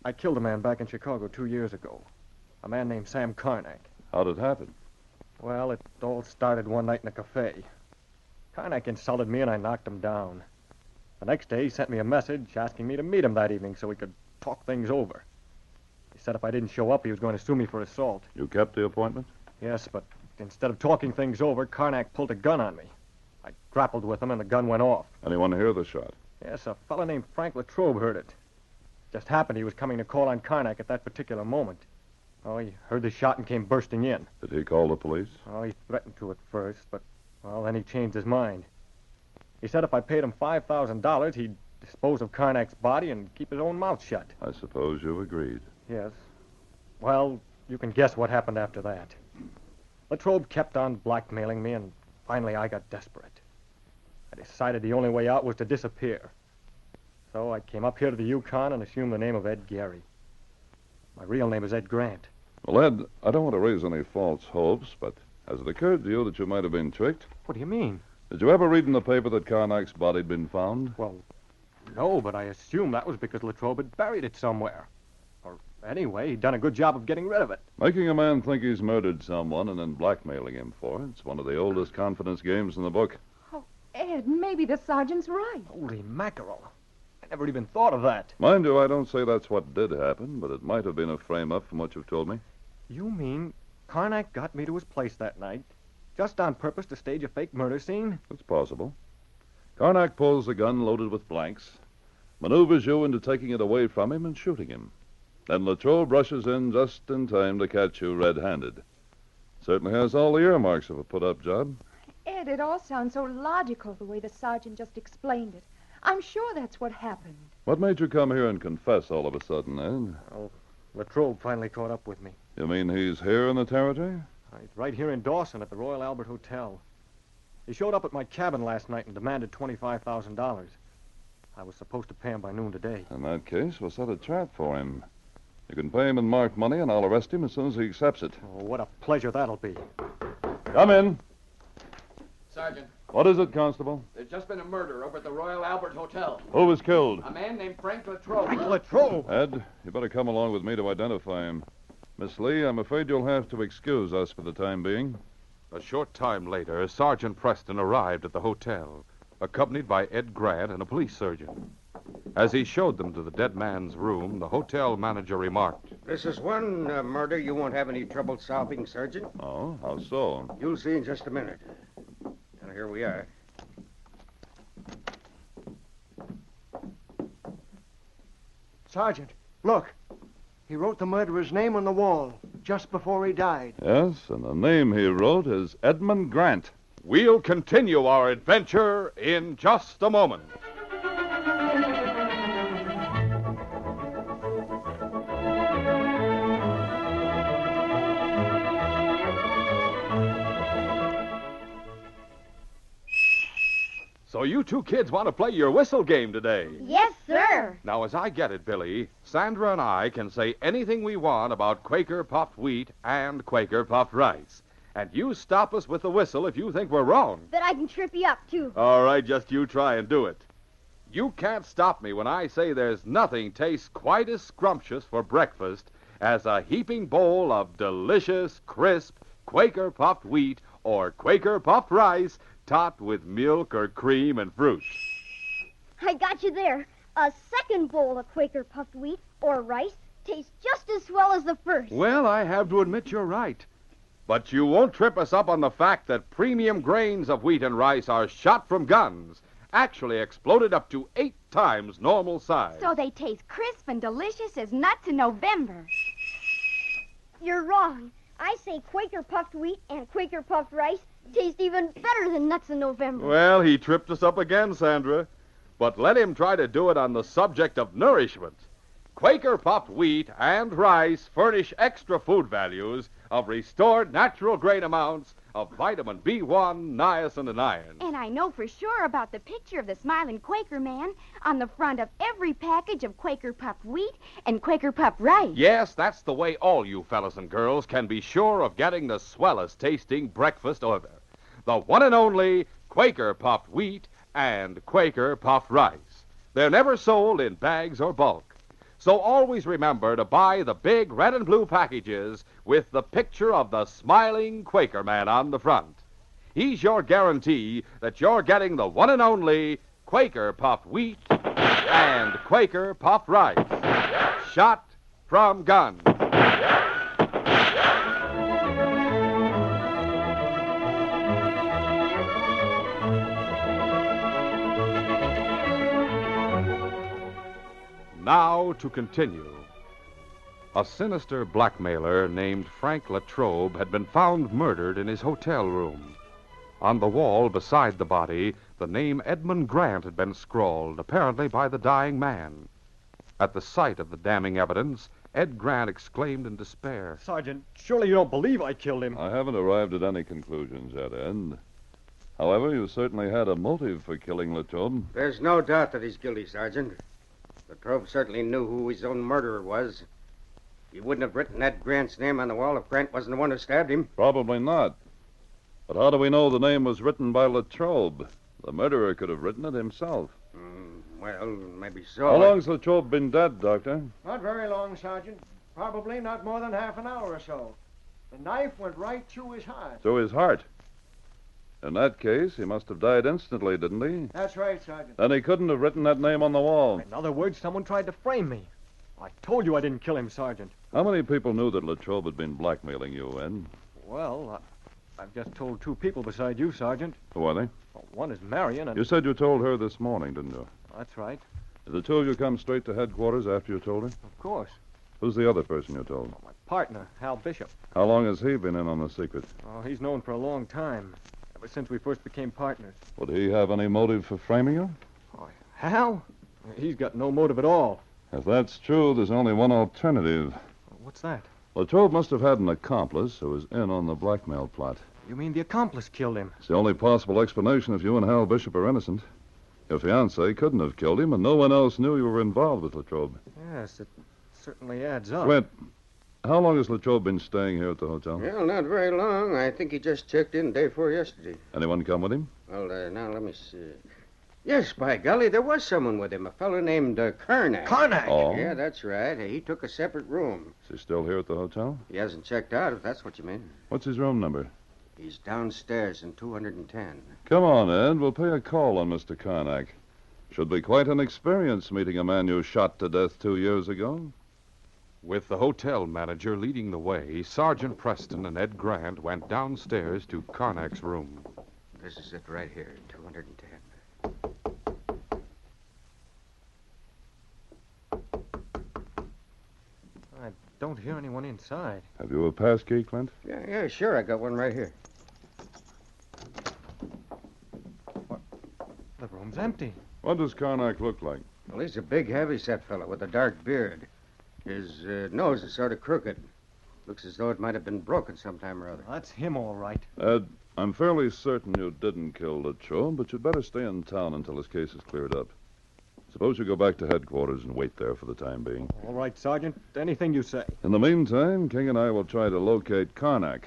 P: I killed a man back in Chicago 2 years ago. A man named Sam Karnak.
N: How'd it happen?
P: Well, it all started one night in a cafe. Karnak insulted me and I knocked him down. The next day, he sent me a message asking me to meet him that evening so we could talk things over. He said if I didn't show up, he was going to sue me for assault.
N: You kept the appointment?
P: Yes, but instead of talking things over, Karnak pulled a gun on me. I grappled with him and the gun went off.
N: Anyone hear the shot?
P: Yes, a fellow named Frank Latrobe heard it. Just happened he was coming to call on Karnak at that particular moment. Oh, he heard the shot and came bursting in.
N: Did he call the police?
P: Oh, he threatened to at first, but, well, then he changed his mind. He said if I paid him $5,000, he'd dispose of Karnak's body and keep his own mouth shut.
N: I suppose you agreed.
P: Yes. Well, you can guess what happened after that. Latrobe kept on blackmailing me, and finally I got desperate. I decided the only way out was to disappear. So I came up here to the Yukon and assumed the name of Ed Gary. My real name is Ed Grant.
N: Well, Ed, I don't want to raise any false hopes, but has it occurred to you that you might have been tricked?
P: What do you mean?
N: Did you ever read in the paper that Karnak's body had been found?
P: Well, no, but I assumed that was because Latrobe had buried it somewhere. Or anyway, he'd done a good job of getting rid of it.
N: Making a man think he's murdered someone and then blackmailing him for it. It's one of the oldest confidence games in the book.
G: Oh, Ed, maybe the sergeant's right.
P: Holy mackerel. I never even thought of that.
N: Mind you, I don't say that's what did happen, but it might have been a frame-up from what you've told me.
P: You mean Karnak got me to his place that night, just on purpose to stage a fake murder scene?
N: It's possible. Karnak pulls the gun loaded with blanks, maneuvers you into taking it away from him and shooting him. Then Latrobe rushes in just in time to catch you red-handed. Certainly has all the earmarks of a put-up job.
G: Ed, it all sounds so logical the way the sergeant just explained it. I'm sure that's what happened.
N: What made you come here and confess all of a sudden, Ed?
P: Oh, Latrobe finally caught up with me.
N: You mean he's here in the territory?
P: He's right here in Dawson at the Royal Albert Hotel. He showed up at my cabin last night and demanded $25,000. I was supposed to pay him by noon today.
N: In that case, we'll set a trap for him. You can pay him in marked money, and I'll arrest him as soon as he accepts it.
P: Oh, what a pleasure that'll be.
N: Come in.
W: Sergeant,
N: What is it, Constable?
W: there's just been a murder over at the Royal Albert Hotel.
N: Who was killed?
W: A man named Frank Latrobe.
P: Frank Latrobe?
N: Ed, you better come along with me to identify him. Miss Lee, I'm afraid you'll have to excuse us for the time being.
D: A short time later, Sergeant Preston arrived at the hotel, accompanied by Ed Grant and a police surgeon. As he showed them to the dead man's room, the hotel manager remarked,
M: This is one murder you won't have any trouble solving, Sergeant.
N: Oh, how so?
M: You'll see in just a minute. Now, here we are.
J: Sergeant, look. He wrote the murderer's name on the wall just before he died.
N: Yes, and the name he wrote is Edmund Grant.
D: We'll continue our adventure in just a moment. So you two kids want to play your whistle game today?
I: Yes, sir.
D: Now, as I get it, Billy, Sandra and I can say anything we want about Quaker puffed wheat and Quaker puffed rice. And you stop us with the whistle if you think we're wrong.
I: But I can trip you up, too.
D: All right, just you try and do it. You can't stop me when I say there's nothing tastes quite as scrumptious for breakfast as a heaping bowl of delicious, crisp Quaker puffed wheat or Quaker puffed rice topped with milk or cream and fruit.
I: I got you there. A second bowl of Quaker puffed wheat or rice tastes just as well as the first.
D: Well, I have to admit you're right. But you won't trip us up on the fact that premium grains of wheat and rice are shot from guns, actually exploded up to 8 times normal size.
K: So they taste crisp and delicious as nuts in November.
I: You're wrong. I say Quaker puffed wheat and Quaker puffed rice taste even better than nuts in November.
D: Well, he tripped us up again, Sandra. But let him try to do it on the subject of nourishment. Quaker puffed wheat and rice furnish extra food values of restored natural grain amounts of vitamin B1, niacin, and iron.
K: And I know for sure about the picture of the smiling Quaker man on the front of every package of Quaker puffed wheat and Quaker puffed rice.
D: Yes, that's the way all you fellas and girls can be sure of getting the swellest tasting breakfast ever. The one and only Quaker puffed wheat and Quaker puffed rice. They're never sold in bags or bulk. So always remember to buy the big red and blue packages with the picture of the smiling Quaker man on the front. He's your guarantee that you're getting the one and only Quaker puffed wheat and Quaker puffed rice. Shot from guns. Now to continue. A sinister blackmailer named Frank Latrobe had been found murdered in his hotel room. On the wall beside the body, the name Edmund Grant had been scrawled, apparently by the dying man. At the sight of the damning evidence, Ed Grant exclaimed in despair.
P: Sergeant, surely you don't believe I killed him.
N: I haven't arrived at any conclusions yet, Ed. However, you certainly had a motive for killing Latrobe.
M: There's no doubt that he's guilty, Sergeant. Latrobe certainly knew who his own murderer was. He wouldn't have written Ed Grant's name on the wall if Grant wasn't the one who stabbed him.
N: Probably not. But how do we know the name was written by Latrobe? The murderer could have written it himself.
M: Well, maybe so.
N: How long's Latrobe been dead, Doctor?
J: Not very long, Sergeant. Probably not more than half an hour or so. The knife went right through his heart.
N: Through his heart. In that case, he must have died instantly, didn't he?
J: That's right, Sergeant.
N: Then he couldn't have written that name on the wall.
P: In other words, someone tried to frame me. I told you I didn't kill him, Sergeant.
N: How many people knew that Latrobe had been blackmailing you, Ed?
P: Well, I've just told 2 people beside you, Sergeant.
N: Who are they?
P: Well, one is Marion and...
N: You said you told her this morning, didn't you?
P: That's right.
N: Did the 2 of you come straight to headquarters after you told her?
P: Of course.
N: Who's the other person you told?
P: My partner, Hal Bishop.
N: How long has he been in on the secret?
P: Oh, he's known for a long time. Ever since we first became partners.
N: Would he have any motive for framing you?
P: Oh, Hal? He's got no motive at all.
N: If that's true, there's only one alternative.
P: What's that?
N: Latrobe must have had an accomplice who was in on the blackmail plot.
P: You mean the accomplice killed him?
N: It's the only possible explanation if you and Hal Bishop are innocent. Your fiancée couldn't have killed him, and no one else knew you were involved with Latrobe.
P: Yes, it certainly adds up.
N: Clint, how long has Latrobe been staying here at the hotel?
M: Well, not very long. I think he just checked in day before yesterday.
N: Anyone come with him?
M: Well, now let me see. Yes, by golly, there was someone with him, a fellow named Karnak.
J: Karnak?
N: Oh.
M: Yeah, that's right. He took a separate room.
N: Is he still here at the hotel?
M: He hasn't checked out, if that's what you mean.
N: What's his room number?
M: He's downstairs in 210.
N: Come on, Ed. We'll pay a call on Mr. Karnak. Should be quite an experience meeting a man you shot to death 2 years ago.
D: With the hotel manager leading the way, Sergeant Preston and Ed Grant went downstairs to Karnak's room.
M: This is it right here, 210.
P: I don't hear anyone inside.
N: Have you a pass key, Clint?
M: Yeah, sure. I got one right here.
P: The room's empty.
N: What does Karnak look like?
M: Well, he's a big, heavy-set fellow with a dark beard. His nose is sort of crooked. Looks as though it might have been broken sometime or other.
P: That's him, all right.
N: Ed, I'm fairly certain you didn't kill Latrobe, but you'd better stay in town until his case is cleared up. Suppose you go back to headquarters and wait there for the time being.
P: All right, Sergeant. Anything you say.
N: In the meantime, King and I will try to locate Karnak.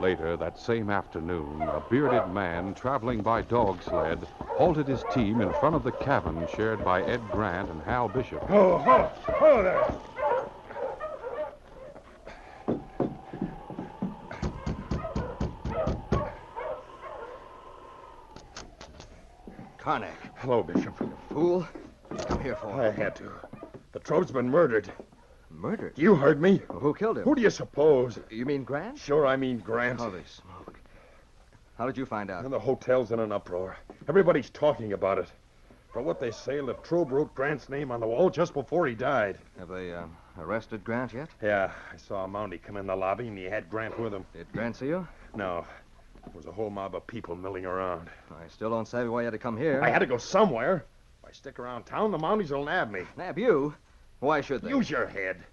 D: Later that same afternoon, a bearded man traveling by dog sled halted his team in front of the cabin shared by Ed Grant and Hal Bishop.
J: Oh, there.
V: Karnak.
L: Hello, Bishop.
V: Fool. Come here for.
L: I had to. The Trobe's been murdered.
V: Murdered?
L: You heard me.
V: Who killed him?
L: Who do you suppose?
V: You mean Grant?
L: Sure, I mean Grant.
V: Holy smoke. How did you find out?
L: And the hotel's in an uproar. Everybody's talking about it. For what they say, Latrobe wrote Grant's name on the wall just before he died.
V: Have they arrested Grant yet?
L: Yeah, I saw a Mountie come in the lobby, and he had Grant with him.
V: Did Grant see you?
L: No. There was a whole mob of people milling around.
V: I still don't savvy why you had to come here.
L: I had to go somewhere. If I stick around town, the Mounties will nab me.
V: Nab you? Why should they?
L: Use your head.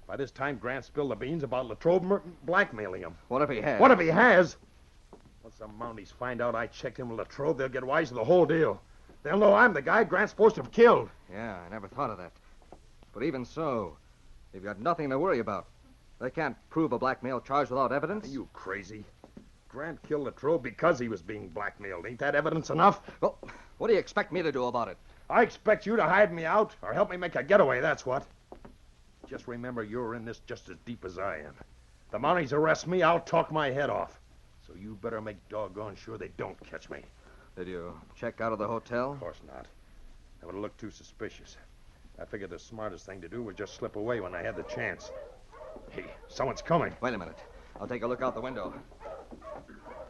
L: By this time, Grant spilled the beans about Latrobe blackmailing him.
V: What if he has?
L: What if he has? Once the Mounties find out I checked him with Latrobe, they'll get wise to the whole deal. They'll know I'm the guy Grant's supposed to have killed.
V: Yeah, I never thought of that. But even so, they've got nothing to worry about. They can't prove a blackmail charge without evidence.
L: Are you crazy? Grant killed Latrobe because he was being blackmailed. Ain't that evidence enough?
V: Well, what do you expect me to do about it?
L: I expect you to hide me out or help me make a getaway, that's what. Just remember you're in this just as deep as I am. The Mounties arrest me, I'll talk my head off. So you better make doggone sure they don't catch me.
V: Did you check out of the hotel?
L: Of course not. That would have looked too suspicious. I figured the smartest thing to do was just slip away when I had the chance. Hey, someone's coming.
V: Wait a minute. I'll take a look out the window.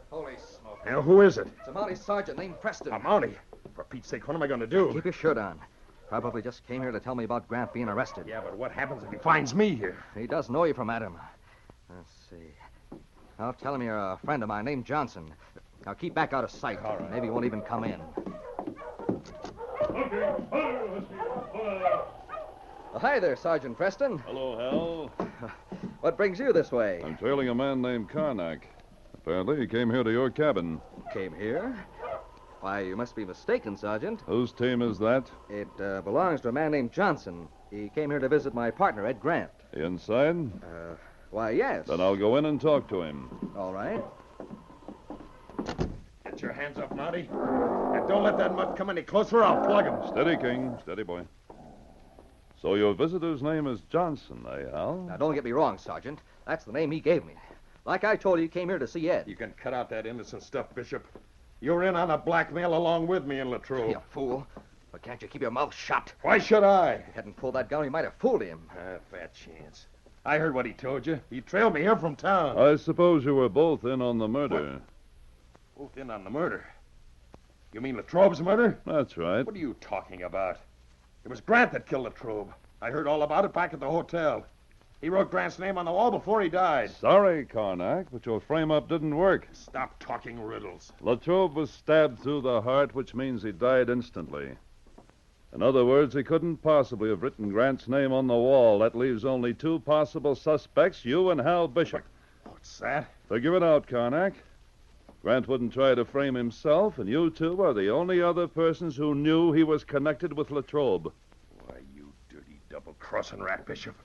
V: Holy smoke.
L: Now, who is it?
V: It's a Mountie sergeant named Preston.
L: A Mountie? For Pete's sake, what am I going to do?
V: Keep your shirt on. Probably just came here to tell me about Grant being arrested.
L: Yeah, but what happens if he finds me here?
V: He does know you from Adam. Let's see. I'll tell him you're a friend of mine named Johnson. Now keep back out of sight.
L: All right.
V: Maybe he won't even come in. Hi there, Sergeant Preston.
N: Hello, Hal.
V: What brings you this way?
N: I'm trailing a man named Karnak. Apparently, he came here to your cabin.
V: Came here? Why, you must be mistaken, Sergeant.
N: Whose team is that?
V: It belongs to a man named Johnson. He came here to visit my partner, Ed Grant.
N: Inside?
V: Why, yes.
N: Then I'll go in and talk to him.
V: All right.
L: Get your hands up, Mountie. And don't let that mutt come any closer, I'll plug him.
N: Steady, King. Steady, boy. So your visitor's name is Johnson, Hal?
V: Now, don't get me wrong, Sergeant. That's the name he gave me. Like I told you, he came here to see Ed.
L: You can cut out that innocent stuff, Bishop. You're in on a blackmail along with me and Latrobe.
V: You fool. But can't you keep your mouth shut?
L: Why should I?
V: If you hadn't pulled that gun, we might have fooled him.
L: Fat chance. I heard what he told you. He trailed me here from town.
N: I suppose you were both in on the murder.
L: Both in on the murder? You mean Latrobe's murder?
N: That's right.
L: What are you talking about? It was Grant that killed Latrobe. I heard all about it back at the hotel. He wrote Grant's name on the wall before he died.
N: Sorry, Karnak, but your frame-up didn't work.
L: Stop talking riddles.
N: Latrobe was stabbed through the heart, which means he died instantly. In other words, he couldn't possibly have written Grant's name on the wall. That leaves only two possible suspects, you and Hal Bishop.
L: What's that?
N: Figure it out, Karnak. Grant wouldn't try to frame himself, and you two are the only other persons who knew he was connected with Latrobe.
L: Why, you dirty double-crossing rat, Bishop.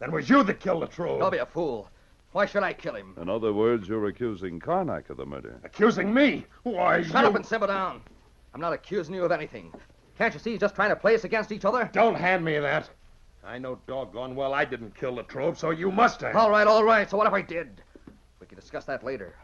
L: Then it was you that killed Latrobe.
V: Don't be a fool. Why should I kill him?
N: In other words, you're accusing Karnak of the murder.
L: Accusing me? Why,
V: Shut up and simmer down. I'm not accusing you of anything. Can't you see he's just trying to play us against each other?
L: Don't hand me that. I know doggone well I didn't kill Latrobe, so you must have.
V: All right. So what if I did? We can discuss that later.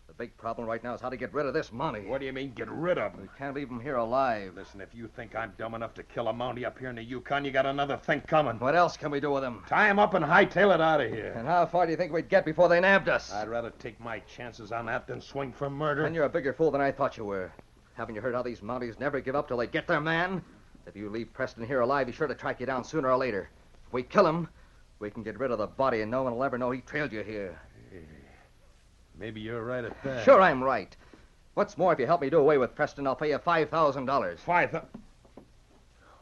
V: The big problem right now is how to get rid of this money.
L: What do you mean, get rid of him?
V: We can't leave him here alive.
L: Listen, if you think I'm dumb enough to kill a Mountie up here in the Yukon, you got another think coming.
V: What else can we do with him?
L: Tie him up and hightail it out of here.
V: And how far do you think we'd get before they nabbed us?
L: I'd rather take my chances on that than swing for murder.
V: And you're a bigger fool than I thought you were. Haven't you heard how these Mounties never give up till they get their man? If you leave Preston here alive, he's sure to track you down sooner or later. If we kill him, we can get rid of the body and no one will ever know he trailed you here.
L: Maybe you're right at that.
V: Sure, I'm right. What's more, if you help me do away with Preston, I'll pay you $5,000.
L: $5,000?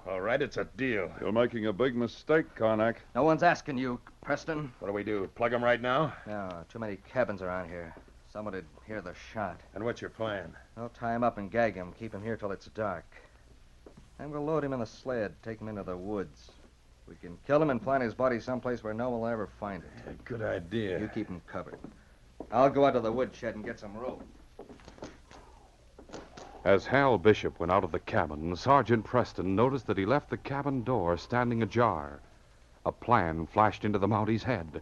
L: All right, it's a deal.
N: You're making a big mistake, Karnak.
V: No one's asking you, Preston.
L: What do we do, plug him right now?
V: No, too many cabins around here. Someone would hear the shot.
L: And what's your plan?
V: I'll tie him up and gag him, keep him here till it's dark. Then we'll load him in the sled, take him into the woods. We can kill him and plant his body someplace where no one will ever find it.
L: Good idea.
V: You keep him covered. I'll go out to the woodshed and get some rope.
D: As Hal Bishop went out of the cabin, Sergeant Preston noticed that he left the cabin door standing ajar. A plan flashed into the Mountie's head.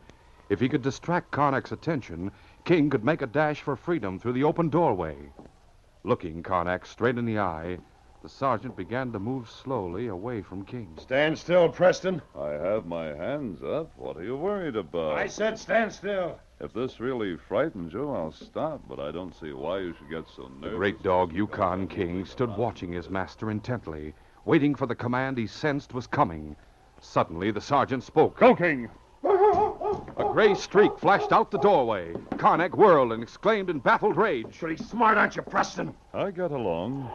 D: If he could distract Karnak's attention, King could make a dash for freedom through the open doorway. Looking Karnak straight in the eye, the sergeant began to move slowly away from King.
L: Stand still, Preston.
N: I have my hands up. What are you worried about?
L: I said stand still.
N: If this really frightens you, I'll stop, but I don't see why you should get so nervous.
D: The great dog, Yukon King, stood watching his master intently, waiting for the command he sensed was coming. Suddenly, the sergeant spoke.
L: Go, King!
D: A gray streak flashed out the doorway. Karnak whirled and exclaimed in baffled rage.
L: Pretty smart, aren't you, Preston?
N: I got along.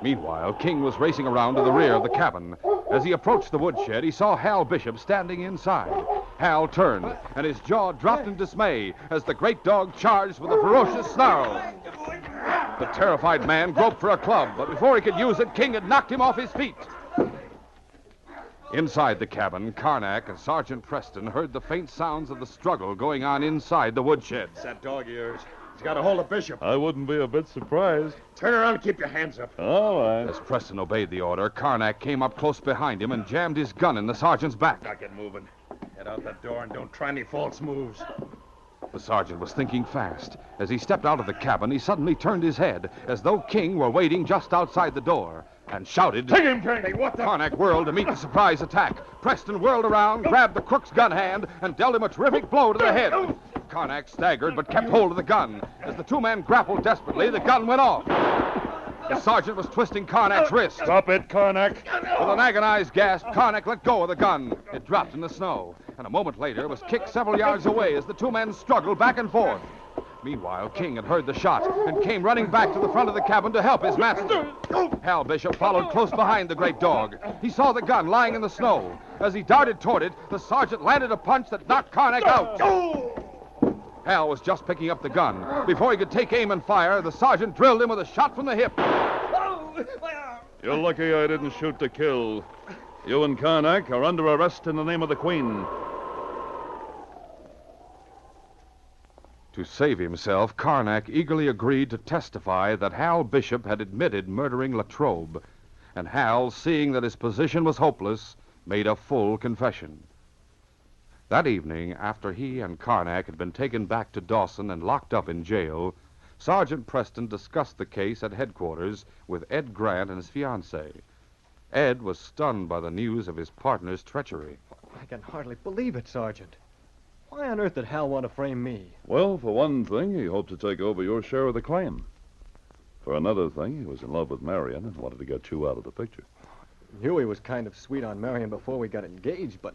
D: Meanwhile, King was racing around to the rear of the cabin. As he approached the woodshed, he saw Hal Bishop standing inside. Hal turned, and his jaw dropped in dismay as the great dog charged with a ferocious snarl. The terrified man groped for a club, but before he could use it, King had knocked him off his feet. Inside the cabin, Karnak and Sergeant Preston heard the faint sounds of the struggle going on inside the woodshed.
L: It's that dog of yours. He's got a hold of Bishop.
N: I wouldn't be a bit surprised.
L: Turn around and keep your hands up.
N: All right.
D: As Preston obeyed the order, Karnak came up close behind him and jammed his gun in the sergeant's back.
L: Now get moving. Head out the door and don't try any false moves.
D: The sergeant was thinking fast. As he stepped out of the cabin, he suddenly turned his head, as though King were waiting just outside the door, and shouted...
L: Take him, King! Hey, what the...
D: Karnak whirled to meet the surprise attack. Preston whirled around, grabbed the crook's gun hand, and dealt him a terrific blow to the head. Karnak staggered, but kept hold of the gun. As the two men grappled desperately, the gun went off. The sergeant was twisting Karnak's wrist.
L: Stop it, Karnak.
D: With an agonized gasp, Karnak let go of the gun. It dropped in the snow, and a moment later was kicked several yards away as the two men struggled back and forth. Meanwhile, King had heard the shot and came running back to the front of the cabin to help his master. Hal Bishop followed close behind the great dog. He saw the gun lying in the snow. As he darted toward it, the sergeant landed a punch that knocked Karnak out. Hal was just picking up the gun. Before he could take aim and fire, the sergeant drilled him with a shot from the hip.
N: You're lucky I didn't shoot to kill. You and Karnak are under arrest in the name of the Queen.
D: To save himself, Karnak eagerly agreed to testify that Hal Bishop had admitted murdering Latrobe, and Hal, seeing that his position was hopeless, made a full confession. That evening, after he and Karnak had been taken back to Dawson and locked up in jail, Sergeant Preston discussed the case at headquarters with Ed Grant and his fiancée. Ed was stunned by the news of his partner's treachery.
P: I can hardly believe it, Sergeant. Why on earth did Hal want to frame me?
N: Well, for one thing, he hoped to take over your share of the claim. For another thing, he was in love with Marion and wanted to get you out of the picture.
P: Knew he was kind of sweet on Marion before we got engaged, but...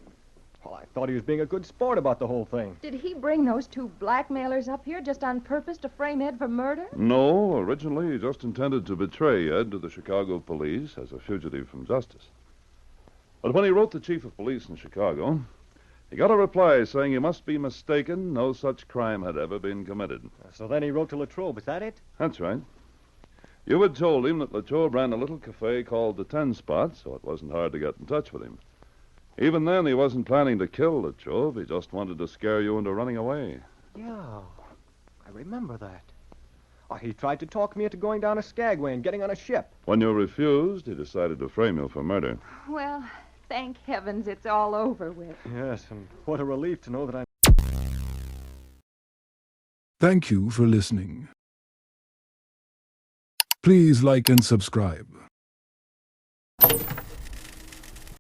P: well, I thought he was being a good sport about the whole thing.
G: Did he bring those two blackmailers up here just on purpose to frame Ed for murder?
N: No, originally he just intended to betray Ed to the Chicago police as a fugitive from justice. But when he wrote the chief of police in Chicago, he got a reply saying he must be mistaken, no such crime had ever been committed.
P: So then he wrote to Latrobe, is that it?
N: That's right. You had told him that Latrobe ran a little cafe called the 10 Spot, so it wasn't hard to get in touch with him. Even then, he wasn't planning to kill Latrobe. He just wanted to scare you into running away.
P: Yeah, I remember that. Oh, he tried to talk me into going down to Skagway and getting on a ship.
N: When you refused, he decided to frame you for murder.
G: Well, thank heavens it's all over with.
P: Yes, and what a relief to know that I'm...
B: Thank you for listening. Please like and subscribe.